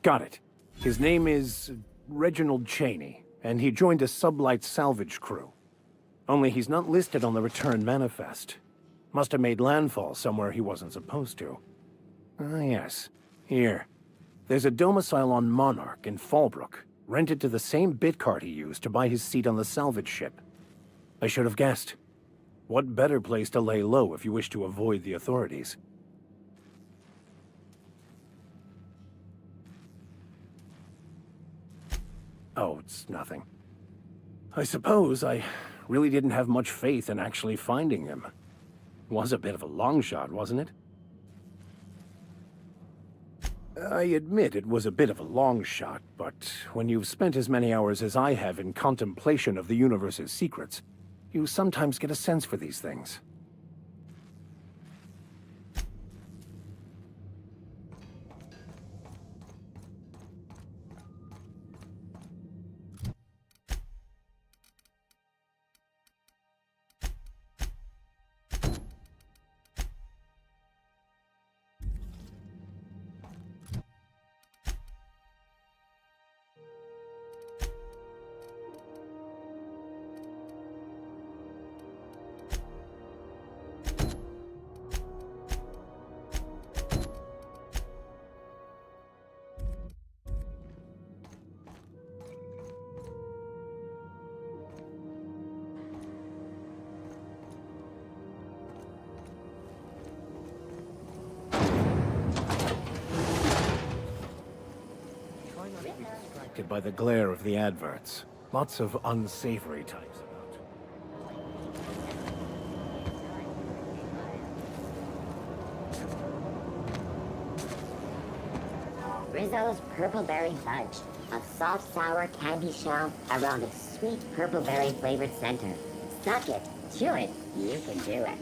Got it. His name is Reginald Cheney, and he joined a sublight salvage crew. Only he's not listed on the return manifest. Must have made landfall somewhere he wasn't supposed to. Ah, yes. Here. There's a domicile on Monarch in Fallbrook, rented to the same bit card he used to buy his seat on the salvage ship. I should have guessed. What better place to lay low if you wish to avoid the authorities? Oh, it's nothing. I suppose I really didn't have much faith in actually finding him. Was a bit of a long shot, wasn't it? I admit it was a bit of a long shot, but when you've spent as many hours as I have in contemplation of the universe's secrets, you sometimes get a sense for these things. By the glare of the adverts. Lots of unsavory types about. Rizzo's Purple Berry Fudge, a soft sour candy shell around a sweet purple berry flavored center. Suck it, chew it, you can do it.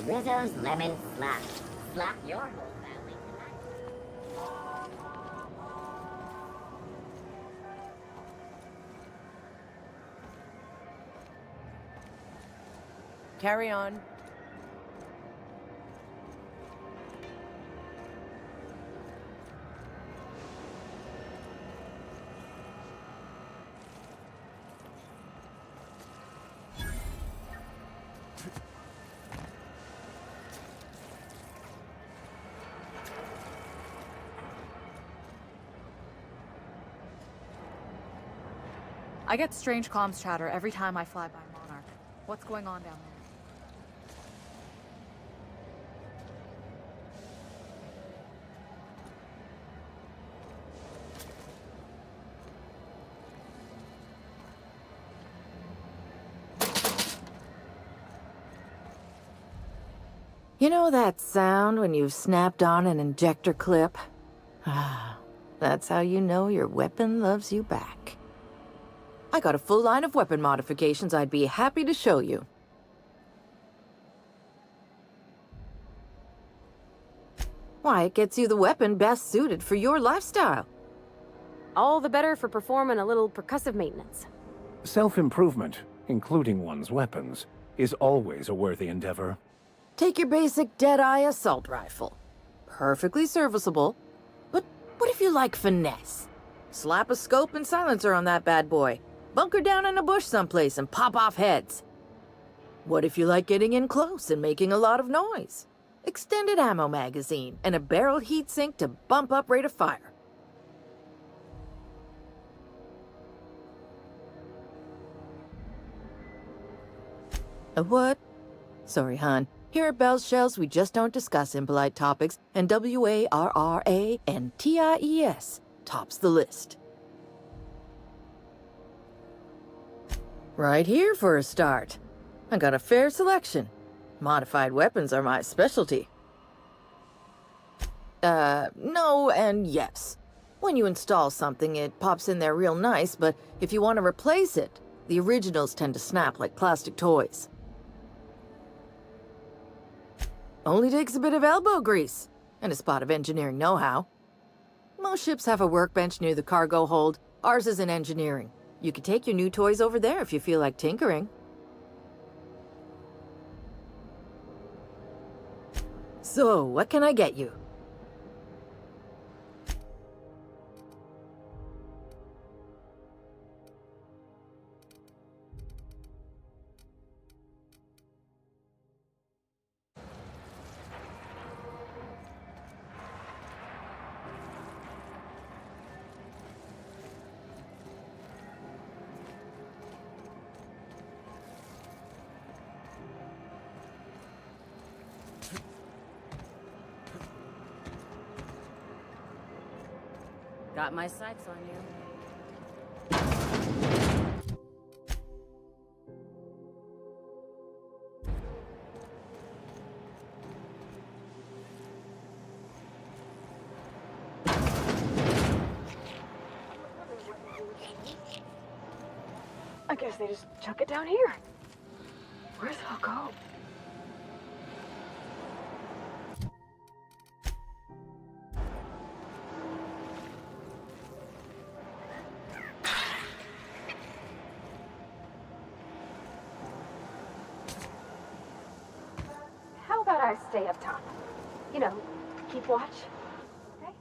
Rizzo's Lemon Slap. Slap your whole family tonight. Carry on. I get strange comms chatter every time I fly by Monarch. What's going on down there? You know that sound when you've snapped on an injector clip? Ah, that's how you know your weapon loves you back. I got a full line of weapon modifications I'd be happy to show you. Why, it gets you the weapon best suited for your lifestyle. All the better for performing a little percussive maintenance. Self-improvement, including one's weapons, is always a worthy endeavor. Take your basic Deadeye assault rifle. Perfectly serviceable. But what if you like finesse? Slap a scope and silencer on that bad boy. Bunker down in a bush someplace and pop off heads. What if you like getting in close and making a lot of noise? Extended ammo magazine and a barrel heatsink to bump up rate of fire. A what? Sorry, hon. Here at Bell's Shells, we just don't discuss impolite topics, and WARRANTIES tops the list. Right here for a start. I got a fair selection. Modified weapons are my specialty. No and yes. When you install something, it pops in there real nice, but if you want to replace it, the originals tend to snap like plastic toys. Only takes a bit of elbow grease and a spot of engineering know-how. Most ships have a workbench near the cargo hold. Ours is in engineering. You could take your new toys over there if you feel like tinkering. So, what can I get you? Got my sights on you. I guess they just chuck it down here. Where's it all go? How about I stay up top? You know, keep watch. Okay?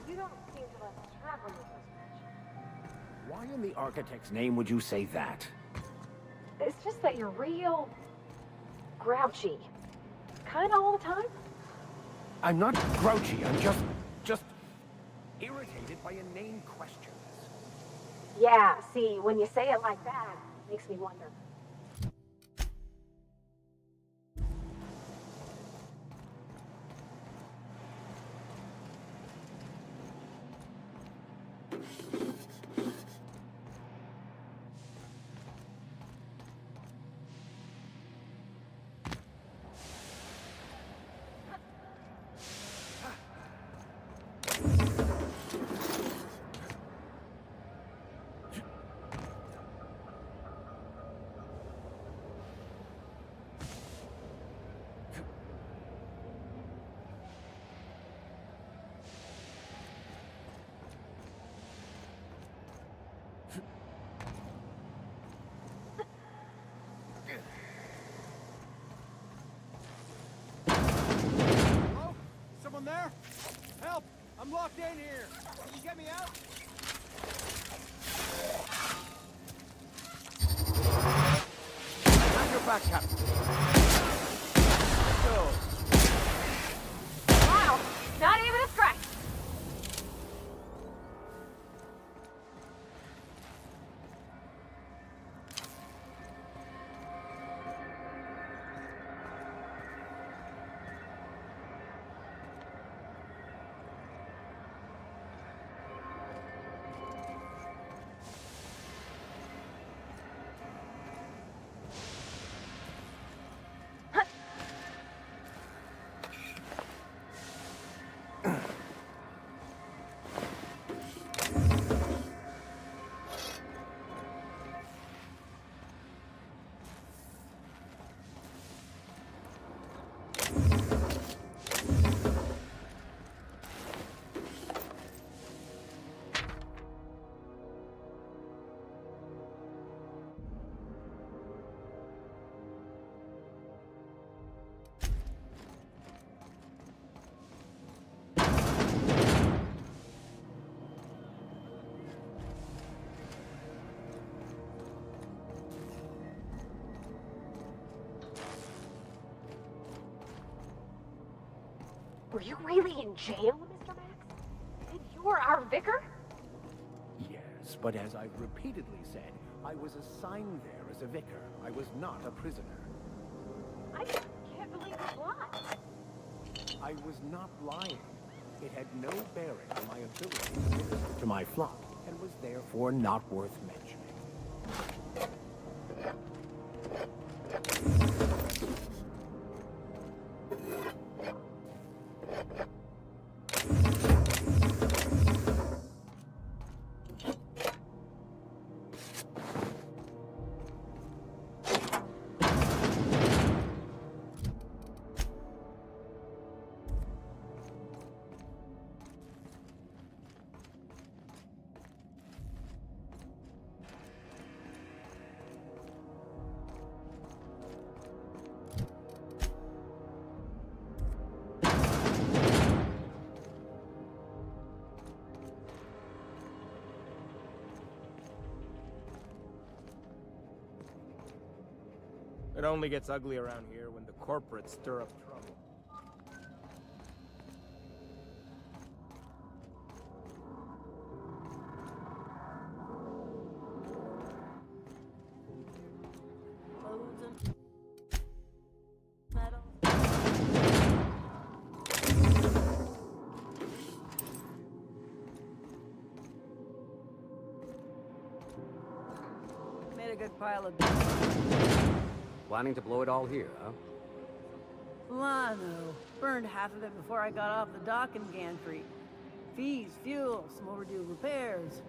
You don't seem to let us travel with us much. Why in the architect's name would you say that? It's just that you're real grouchy. Kinda all the time. I'm not grouchy, I'm just irritated by inane questions. Yeah, see, when you say it like that, it makes me wonder. Someone there? Help! I'm locked in here. Can you get me out? Have your back, Captain. Go. Wow, not even a scratch. Were you really in jail, Mr. Max? And you're our vicar? Yes, but as I've repeatedly said, I was assigned there as a vicar. I was not a prisoner. I can't believe you lied. I was not lying. It had no bearing on my ability to minister to my flock, and was therefore not worth mentioning. It only gets ugly around here when the corporates stir up trouble. Made a good pile of... Planning to blow it all here, huh? Lano. Burned half of it before I got off the dock in Gantry. Fees, fuel, some overdue repairs.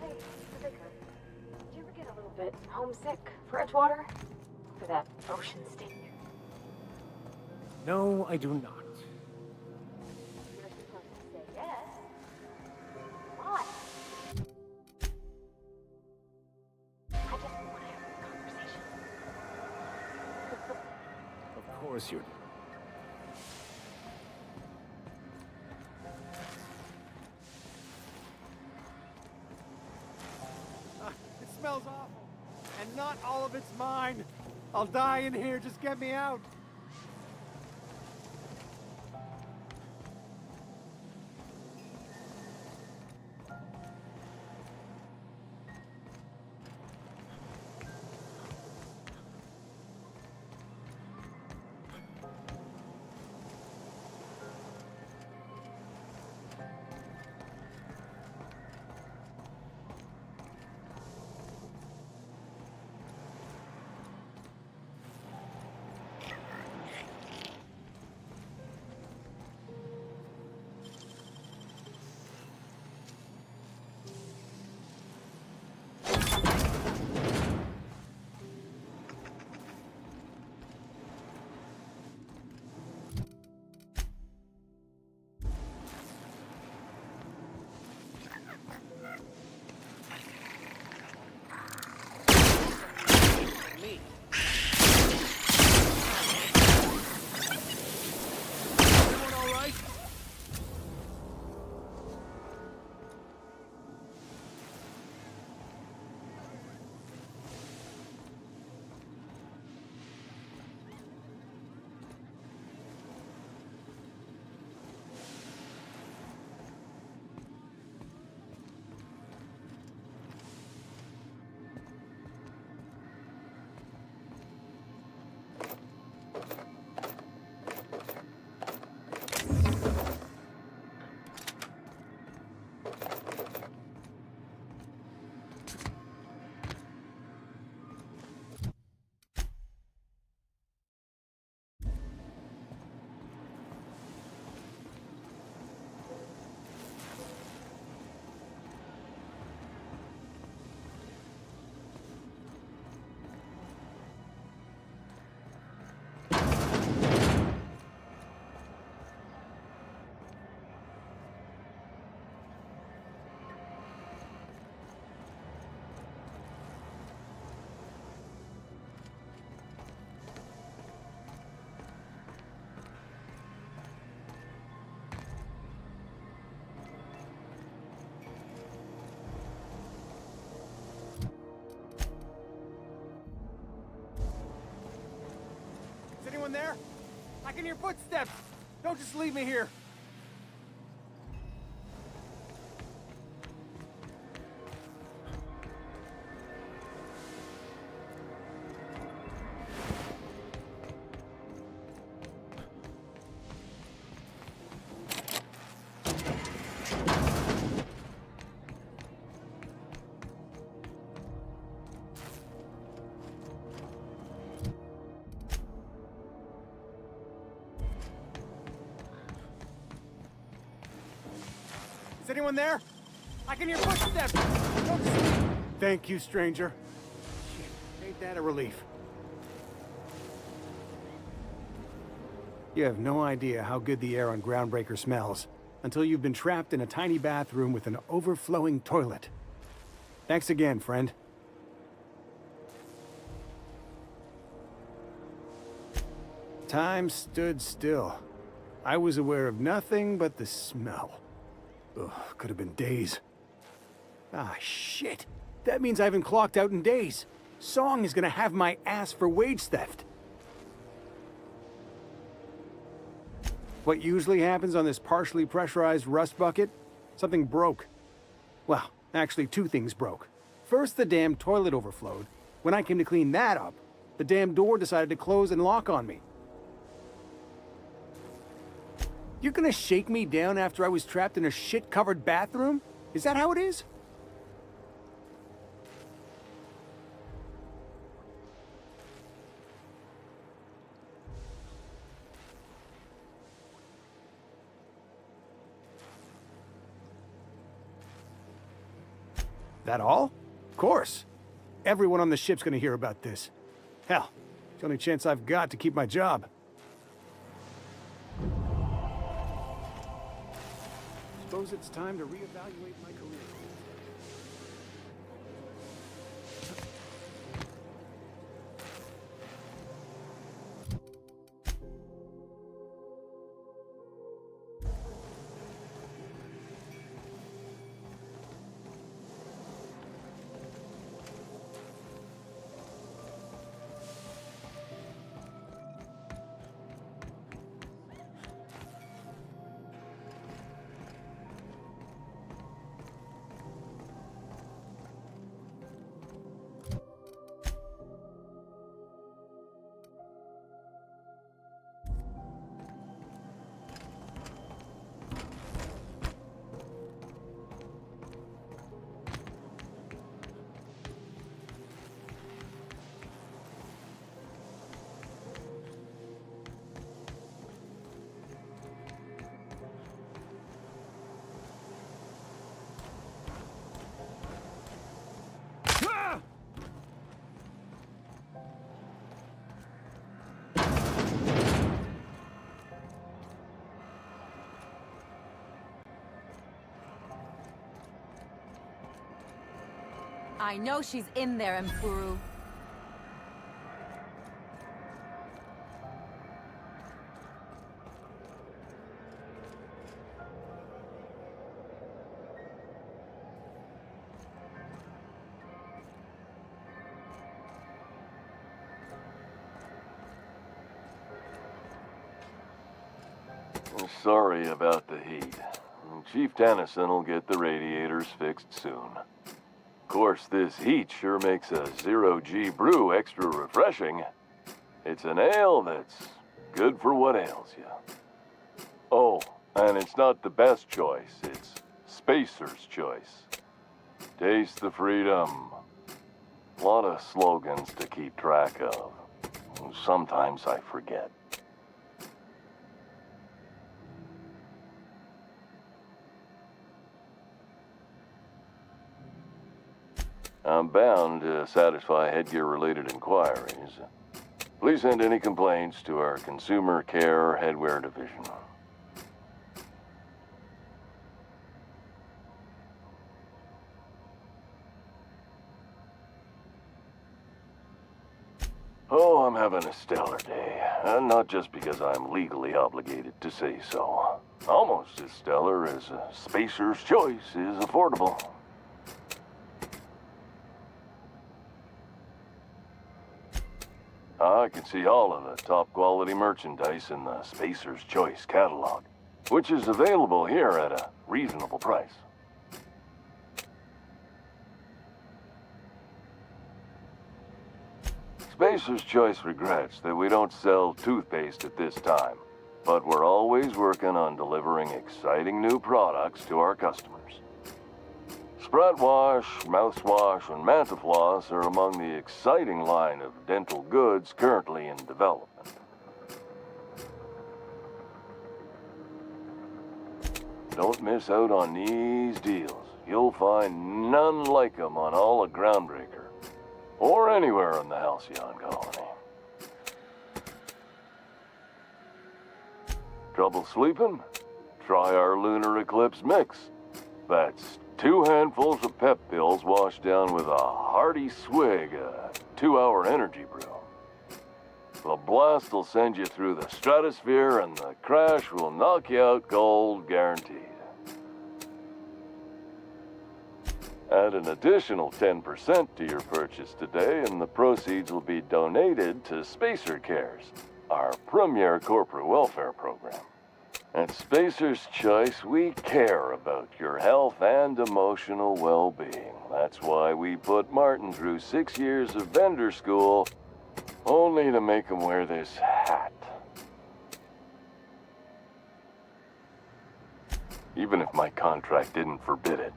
Hey, Rebecca, did you ever get a little bit homesick for Edgewater? For that ocean steam? No, I do not. You're supposed to say yes. Why? I just want to have a conversation. Of course you do. It smells awful. And not all of it's mine. I'll die in here. Just get me out. Me. Everyone all right? Is anyone there? I can hear footsteps. Don't just leave me here. Is anyone there? I can hear footsteps! Don't sleep! Thank you, stranger. Shit, ain't that a relief? You have no idea how good the air on Groundbreaker smells until you've been trapped in a tiny bathroom with an overflowing toilet. Thanks again, friend. Time stood still. I was aware of nothing but the smell. Ugh, could have been days. Ah, shit. That means I haven't clocked out in days. Song is gonna have my ass for wage theft. What usually happens on this partially pressurized rust bucket? Something broke. Well, actually 2 things broke. First, the damn toilet overflowed. When I came to clean that up, the damn door decided to close and lock on me. You're gonna shake me down after I was trapped in a shit-covered bathroom? Is that how it is? That all? Of course. Everyone on the ship's gonna hear about this. Hell, it's the only chance I've got to keep my job. Suppose it's time to reevaluate my career. I know she's in there, Mfuru. Sorry about the heat. Chief Tennyson will get the radiators fixed soon. Of course, this heat sure makes a 0G brew extra refreshing. It's an ale that's good for what ails you. Oh, and it's not the best choice, it's Spacer's choice. Taste the freedom. A lot of slogans to keep track of. Sometimes I forget. I'm bound to satisfy headgear-related inquiries. Please send any complaints to our Consumer Care Headwear Division. Oh, I'm having a stellar day. And not just because I'm legally obligated to say so. Almost as stellar as Spacer's Choice is affordable. I can see all of the top-quality merchandise in the Spacer's Choice catalog, which is available here at a reasonable price. Spacer's Choice regrets that we don't sell toothpaste at this time, but we're always working on delivering exciting new products to our customers. Spread wash, mouthwash, and Mantafloss are among the exciting line of dental goods currently in development. Don't miss out on these deals. You'll find none like them on all of Groundbreaker, or anywhere in the Halcyon colony. Trouble sleeping? Try our lunar eclipse mix. That's 2 handfuls of pep pills washed down with a hearty swig of 2-hour energy brew. The blast will send you through the stratosphere and the crash will knock you out cold, guaranteed. Add an additional 10% to your purchase today and the proceeds will be donated to Spacer Cares, our premier corporate welfare program. At Spacer's Choice, we care about your health and emotional well-being. That's why we put Martin through 6 years of vendor school, only to make him wear this hat. Even if my contract didn't forbid it,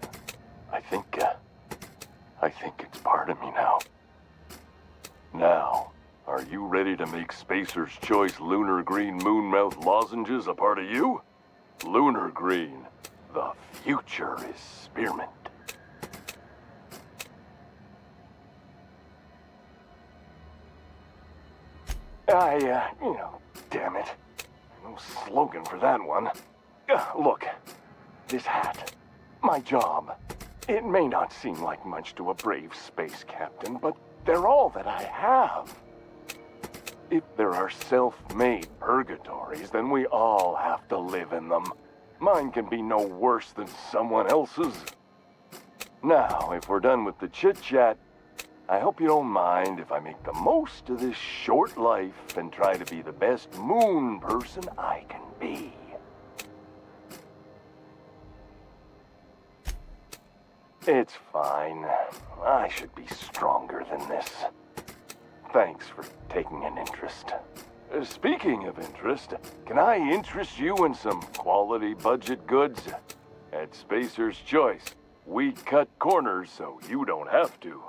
I think it's part of me now. Now, are you ready to make Spacer's Choice Lunar Green Moonmouth lozenges a part of you? Lunar Green, the future is spearmint. Damn it. No slogan for that one. Look, this hat, my job. It may not seem like much to a brave space captain, but they're all that I have. If there are self-made purgatories, then we all have to live in them. Mine can be no worse than someone else's. Now, if we're done with the chit-chat, I hope you don't mind if I make the most of this short life and try to be the best moon person I can be. It's fine. I should be stronger than this. Thanks for taking an interest. Speaking of interest, can I interest you in some quality budget goods? At Spacer's Choice, we cut corners so you don't have to.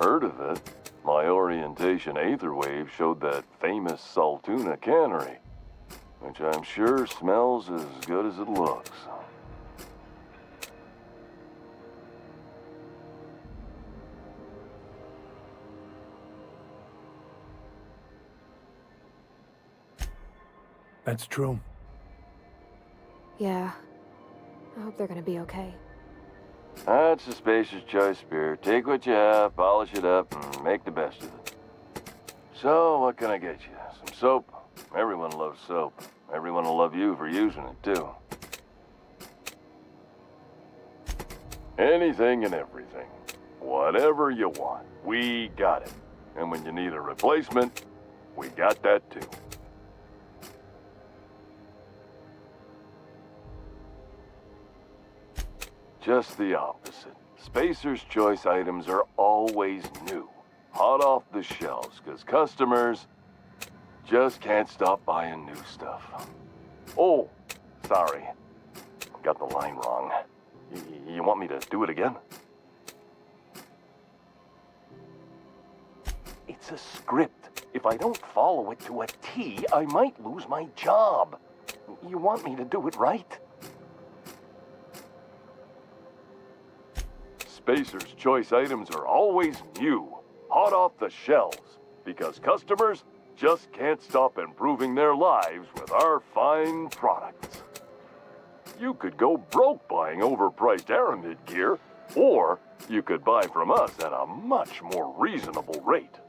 Heard of it? My orientation aether wave showed that famous Saltuna cannery, which I'm sure smells as good as it looks. That's true. Yeah. I hope they're gonna be okay. That's a spacer's choice, Spear. Take what you have, polish it up, and make the best of it. So, what can I get you? Some soap? Everyone loves soap. Everyone will love you for using it, too. Anything and everything. Whatever you want, we got it. And when you need a replacement, we got that, too. Just the opposite. Spacer's Choice items are always new, hot off the shelves, because customers just can't stop buying new stuff. Oh, sorry. Got the line wrong. You want me to do it again? It's a script. If I don't follow it to a T, I might lose my job. You want me to do it right? Spacer's Choice items are always new, hot off the shelves, because customers just can't stop improving their lives with our fine products. You could go broke buying overpriced Aramid gear, or you could buy from us at a much more reasonable rate.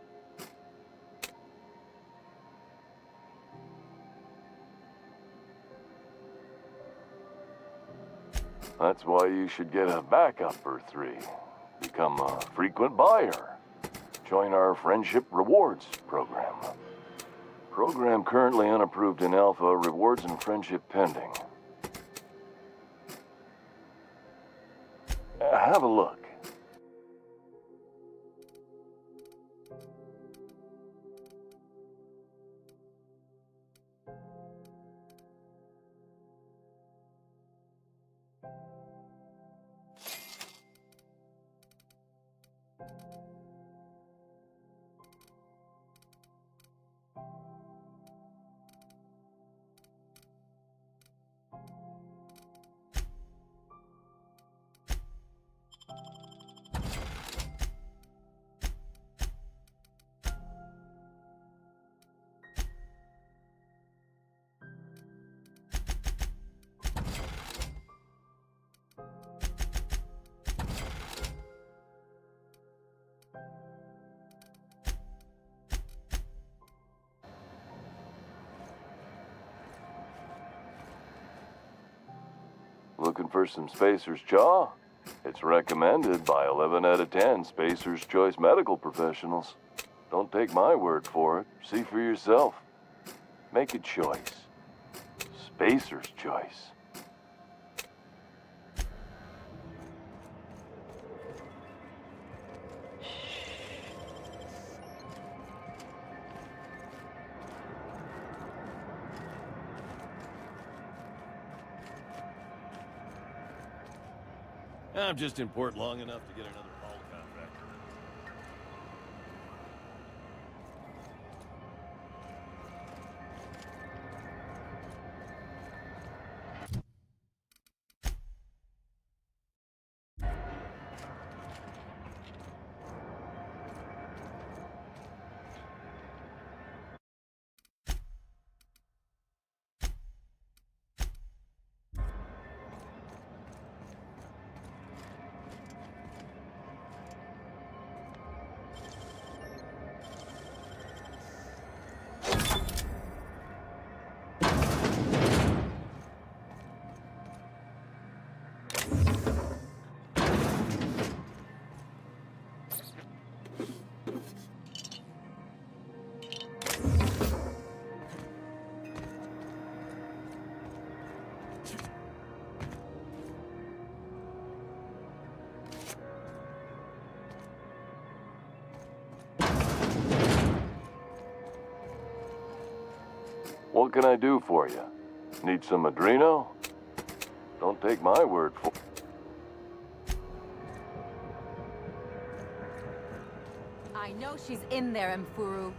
That's why you should get a backup or 3. Become a frequent buyer. Join our Friendship Rewards program. Program currently unapproved in Alpha, rewards and friendship pending. Have a look. Looking for some Spacer's Chaw? It's recommended by 11 out of 10 Spacer's Choice medical professionals. Don't take my word for it. See for yourself. Make a choice. Spacer's Choice. I'm just in port long enough to get another haul contract. What can I do for you? Need some Adreno? Don't take my word for it. know she's in there, Mfuru.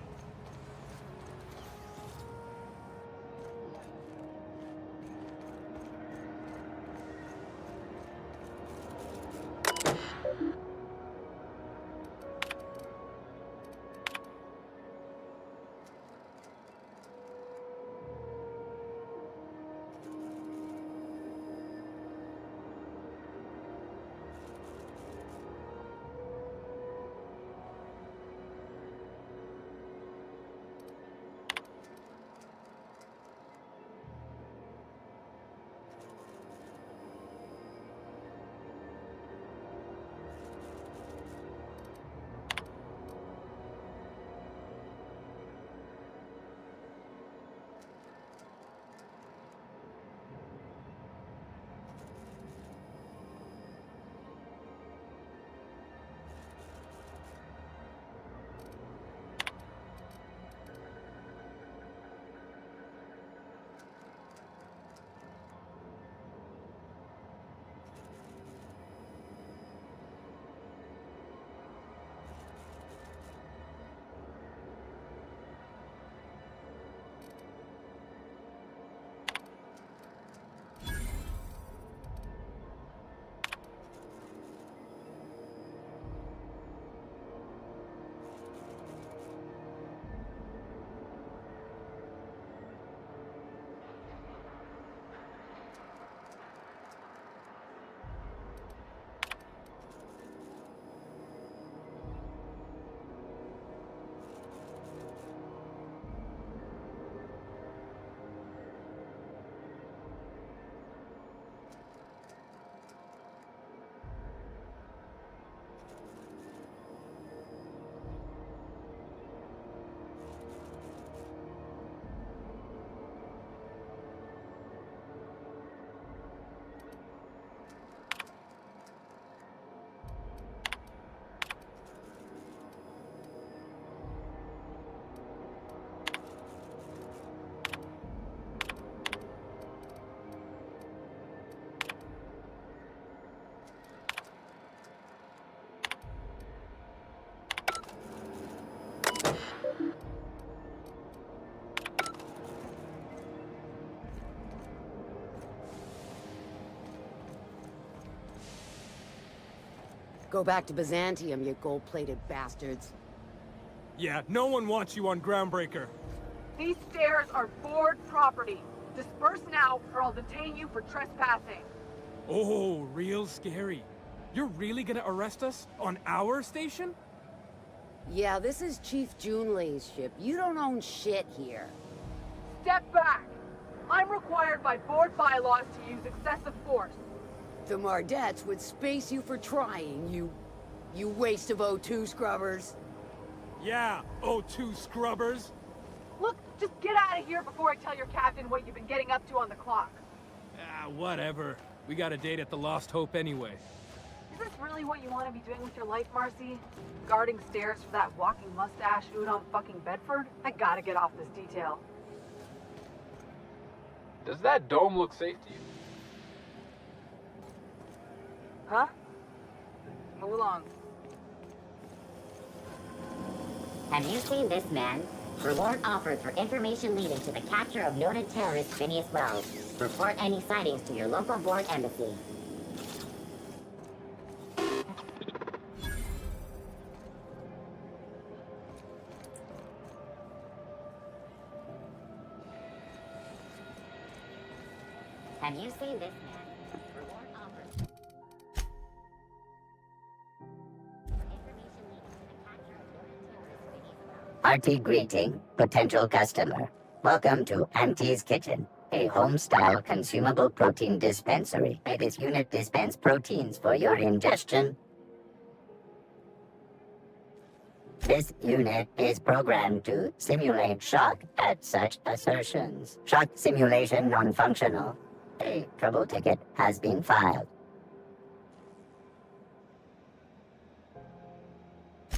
Go back to Byzantium, you gold-plated bastards. Yeah, no one wants you on Groundbreaker. These stairs are board property. Disperse now, or I'll detain you for trespassing. Oh, real scary. You're really gonna arrest us on our station? Yeah, this is Chief Junlei's ship. You don't own shit here. Step back! I'm required by board bylaws to use excessive force. The Mardettes would space you for trying, you waste of O2 scrubbers. Yeah, O2 scrubbers. Look, just get out of here before I tell your captain what you've been getting up to on the clock. Ah, whatever. We got a date at the Lost Hope anyway. Is this really what you want to be doing with your life, Marcy? Guarding stairs for that walking mustache Udon fucking Bedford? I gotta get off this detail. Does that dome look safe to you? Huh? Move along. Have you seen this man? Reward offered for information leading to the capture of noted terrorist Phineas Wells. Report any sightings to your local board embassy. Have you seen this man? Reward offered. Hearty greeting, potential customer. Welcome to Auntie's Kitchen, a home-style consumable protein dispensary. May this unit dispense proteins for your ingestion. This unit is programmed to simulate shock at such assertions. Shock simulation non-functional. A trouble ticket has been filed.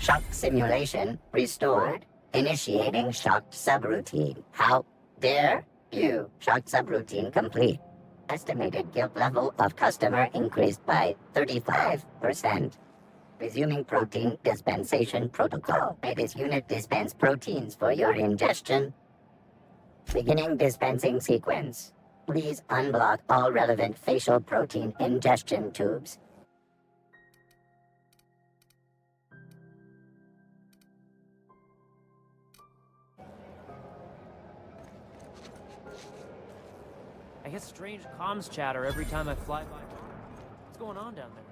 Shock simulation restored. Initiating shocked subroutine. How dare you? Shocked subroutine complete. Estimated guilt level of customer increased by 35%. Resuming protein dispensation protocol. May this unit dispense proteins for your ingestion. Beginning dispensing sequence. Please unblock all relevant facial protein ingestion tubes. I get strange comms chatter every time I fly by. What's going on down there?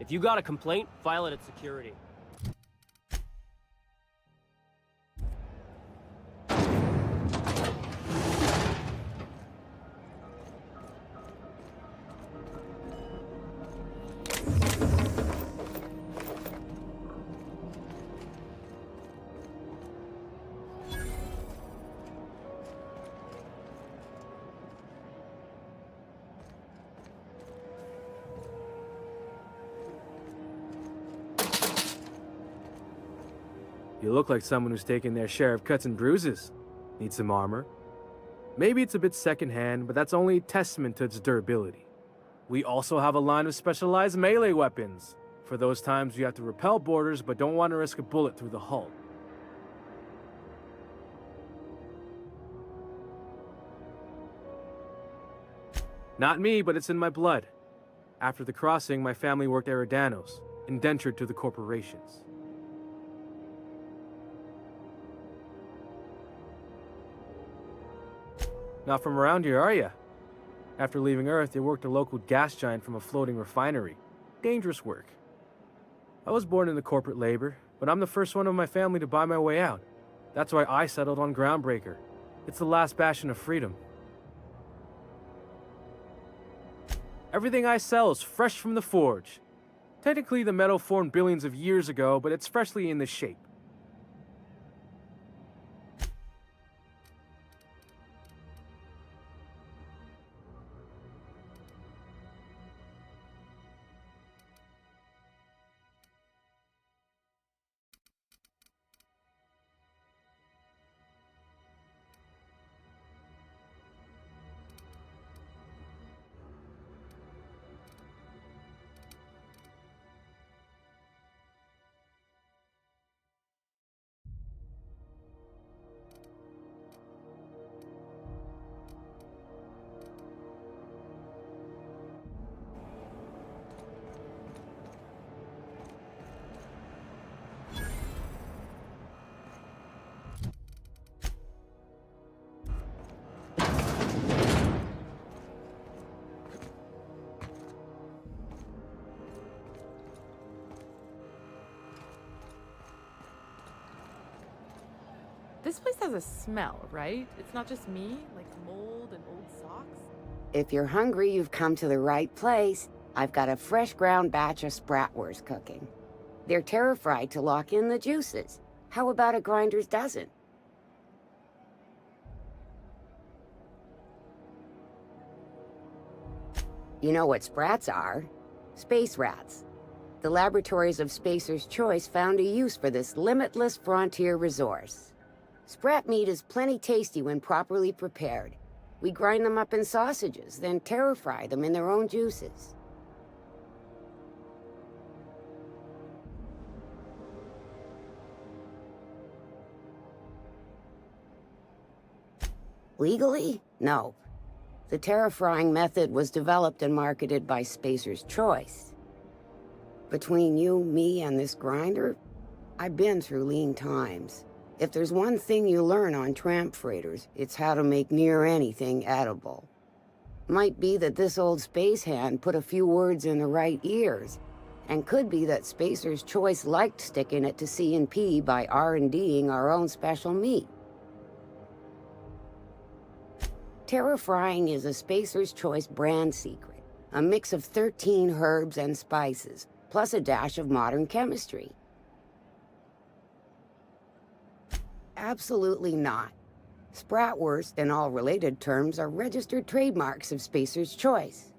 If you got a complaint, file it at security. You look like someone who's taken their share of cuts and bruises. Need some armor? Maybe it's a bit secondhand, but that's only a testament to its durability. We also have a line of specialized melee weapons, for those times you have to repel boarders but don't want to risk a bullet through the hull. Not me, but it's in my blood. After the crossing, my family worked Eridanos, indentured to the corporations. Not from around here, are ya? After leaving Earth, you worked a local gas giant from a floating refinery. Dangerous work. I was born into corporate labor, but I'm the first one of my family to buy my way out. That's why I settled on Groundbreaker. It's the last bastion of freedom. Everything I sell is fresh from the forge. Technically, the metal formed billions of years ago, but it's freshly in this shape. This place has a smell, right? It's not just me, like mold and old socks. If you're hungry, you've come to the right place. I've got a fresh ground batch of spratwurst cooking. They're terra-fried to lock in the juices. How about a grinder's dozen? You know what sprats are? Space rats. The laboratories of Spacer's Choice found a use for this limitless frontier resource. Sprat meat is plenty tasty when properly prepared. We grind them up in sausages, then terra-fry them in their own juices. Legally? No. The terra-frying method was developed and marketed by Spacer's Choice. Between you, me, and this grinder, I've been through lean times. If there's one thing you learn on tramp freighters, it's how to make near anything edible. Might be that this old space hand put a few words in the right ears, and could be that Spacer's Choice liked sticking it to C&P by R&Ding our own special meat. Terra frying is a Spacer's Choice brand secret, a mix of 13 herbs and spices, plus a dash of modern chemistry. Absolutely not. Spratwurst and all related terms are registered trademarks of Spacer's Choice.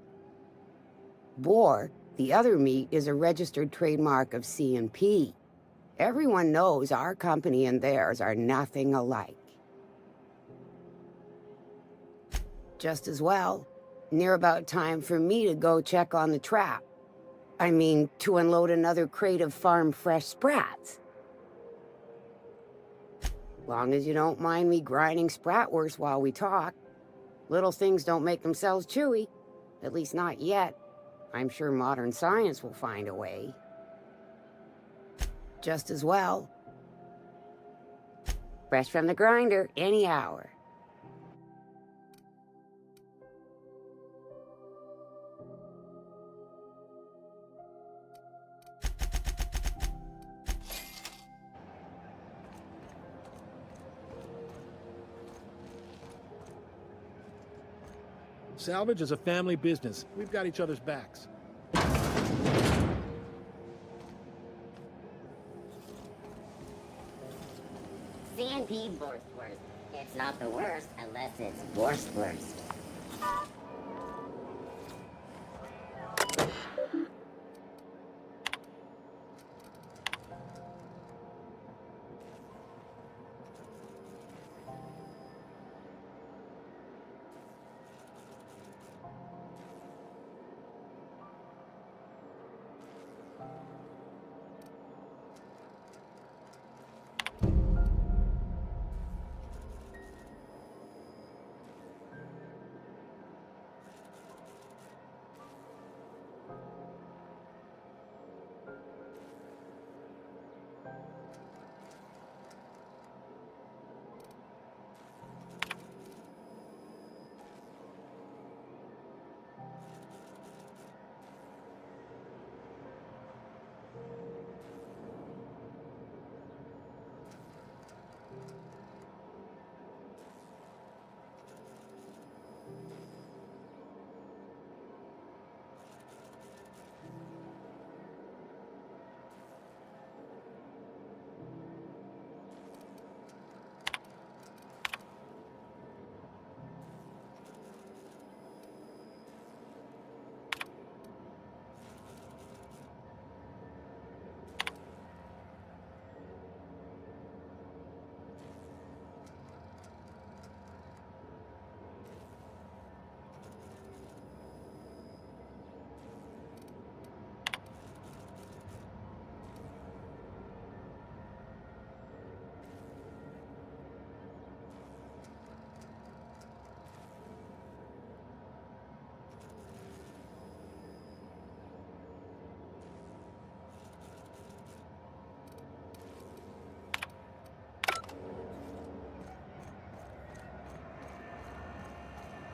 Boar, the other meat, is a registered trademark of C&P. Everyone knows our company and theirs are nothing alike. Just as well, near about time for me to go check on the trap. I mean, to unload another crate of farm-fresh sprats. Long as you don't mind me grinding spratwurst while we talk. Little things don't make themselves chewy. At least not yet. I'm sure modern science will find a way. Just as well. Fresh from the grinder, any hour. Salvage is a family business. We've got each other's backs. C&P Borstwurst. It's not the worst unless it's Borstwurst.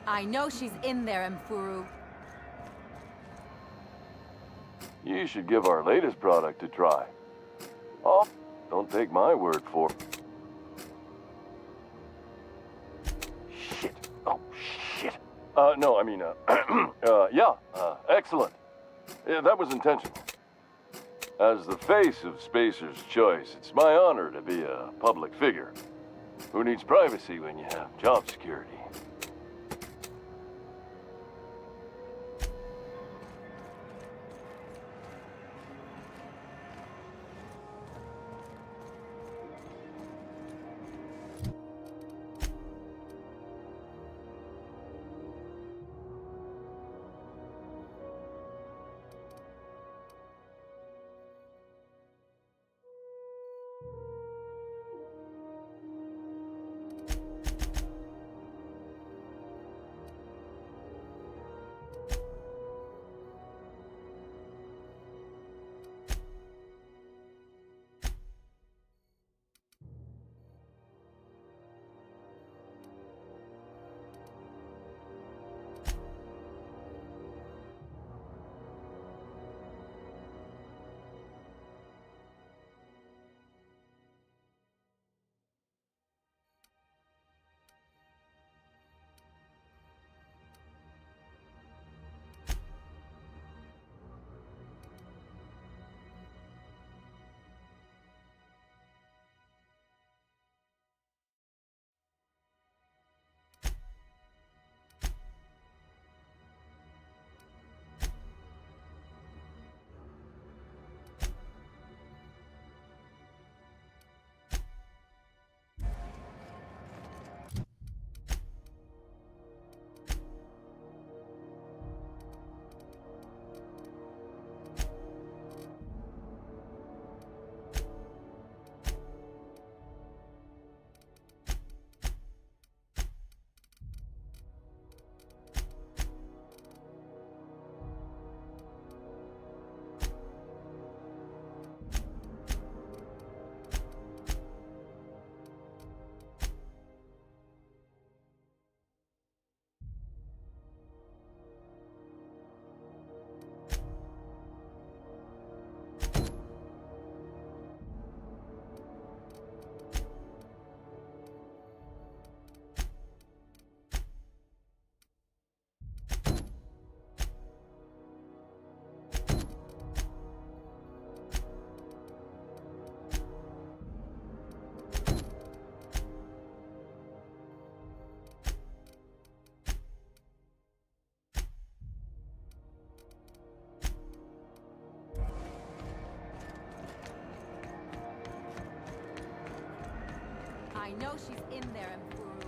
I know she's in there, Mfuru. You should give our latest product a try. Oh, don't take my word for it. Shit. Oh, shit. No, I mean, excellent. Yeah, that was intentional. As the face of Spacer's Choice, it's my honor to be a public figure. Who needs privacy when you have job security? I know she's in there, Mfuru.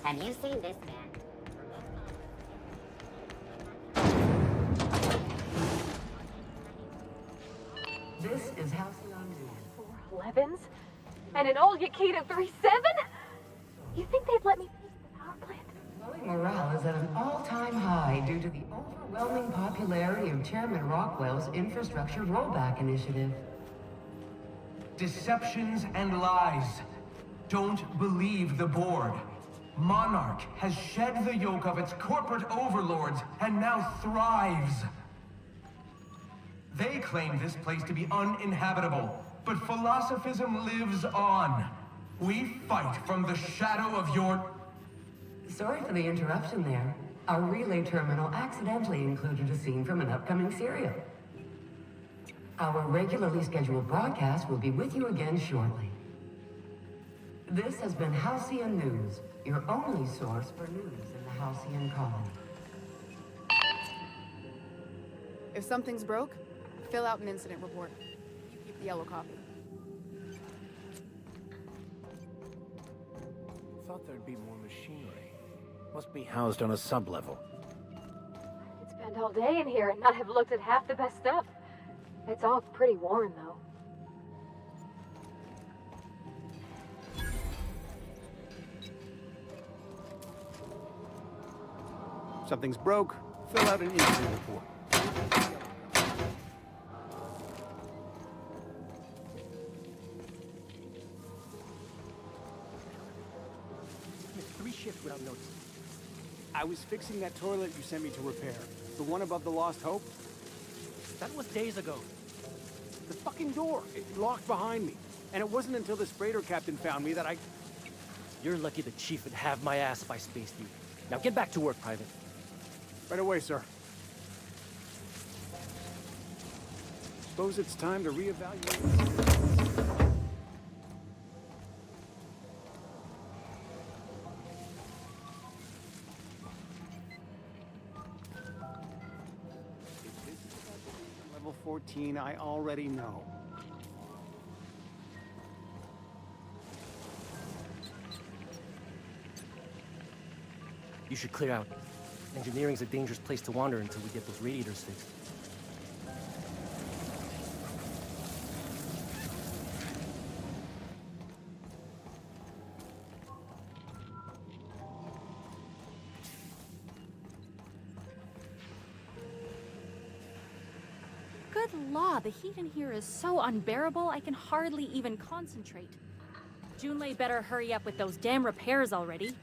Have you seen this man? This is Halcyon News. 411s? And an old Yakita 3.7? You think they'd let me fix the power plant? Employee morale is at an all-time high due to the overwhelming popularity of Chairman Rockwell's infrastructure rollback initiative. Deceptions and lies. Don't believe the board. Monarch has shed the yoke of its corporate overlords and now thrives. They claim this place to be uninhabitable, but philosophism lives on. We fight from the shadow of your... Sorry for the interruption there. Our relay terminal accidentally included a scene from an upcoming serial. Our regularly scheduled broadcast will be with you again shortly. This has been Halcyon News, your only source for news in the Halcyon colony. If something's broke, fill out an incident report. You keep the yellow copy. Thought there'd be more machinery. Must be housed on a sublevel. I could spend all day in here and not have looked at half the best stuff. It's all pretty worn, though. Something's broke, fill out an incident report. Missed 3 shifts without noticing. I was fixing that toilet you sent me to repair. The one above the Lost Hope. That was days ago. The fucking door, it locked behind me. And it wasn't until the Sprader captain found me that I... You're lucky the chief would have my ass if I spaced you. Now get back to work, Private. Right away, sir. Suppose it's time to reevaluate. Level 14, I already know. You should clear out. Engineering's a dangerous place to wander until we get those radiators fixed. Good law, the heat in here is so unbearable I can hardly even concentrate. Junlei better hurry up with those damn repairs already.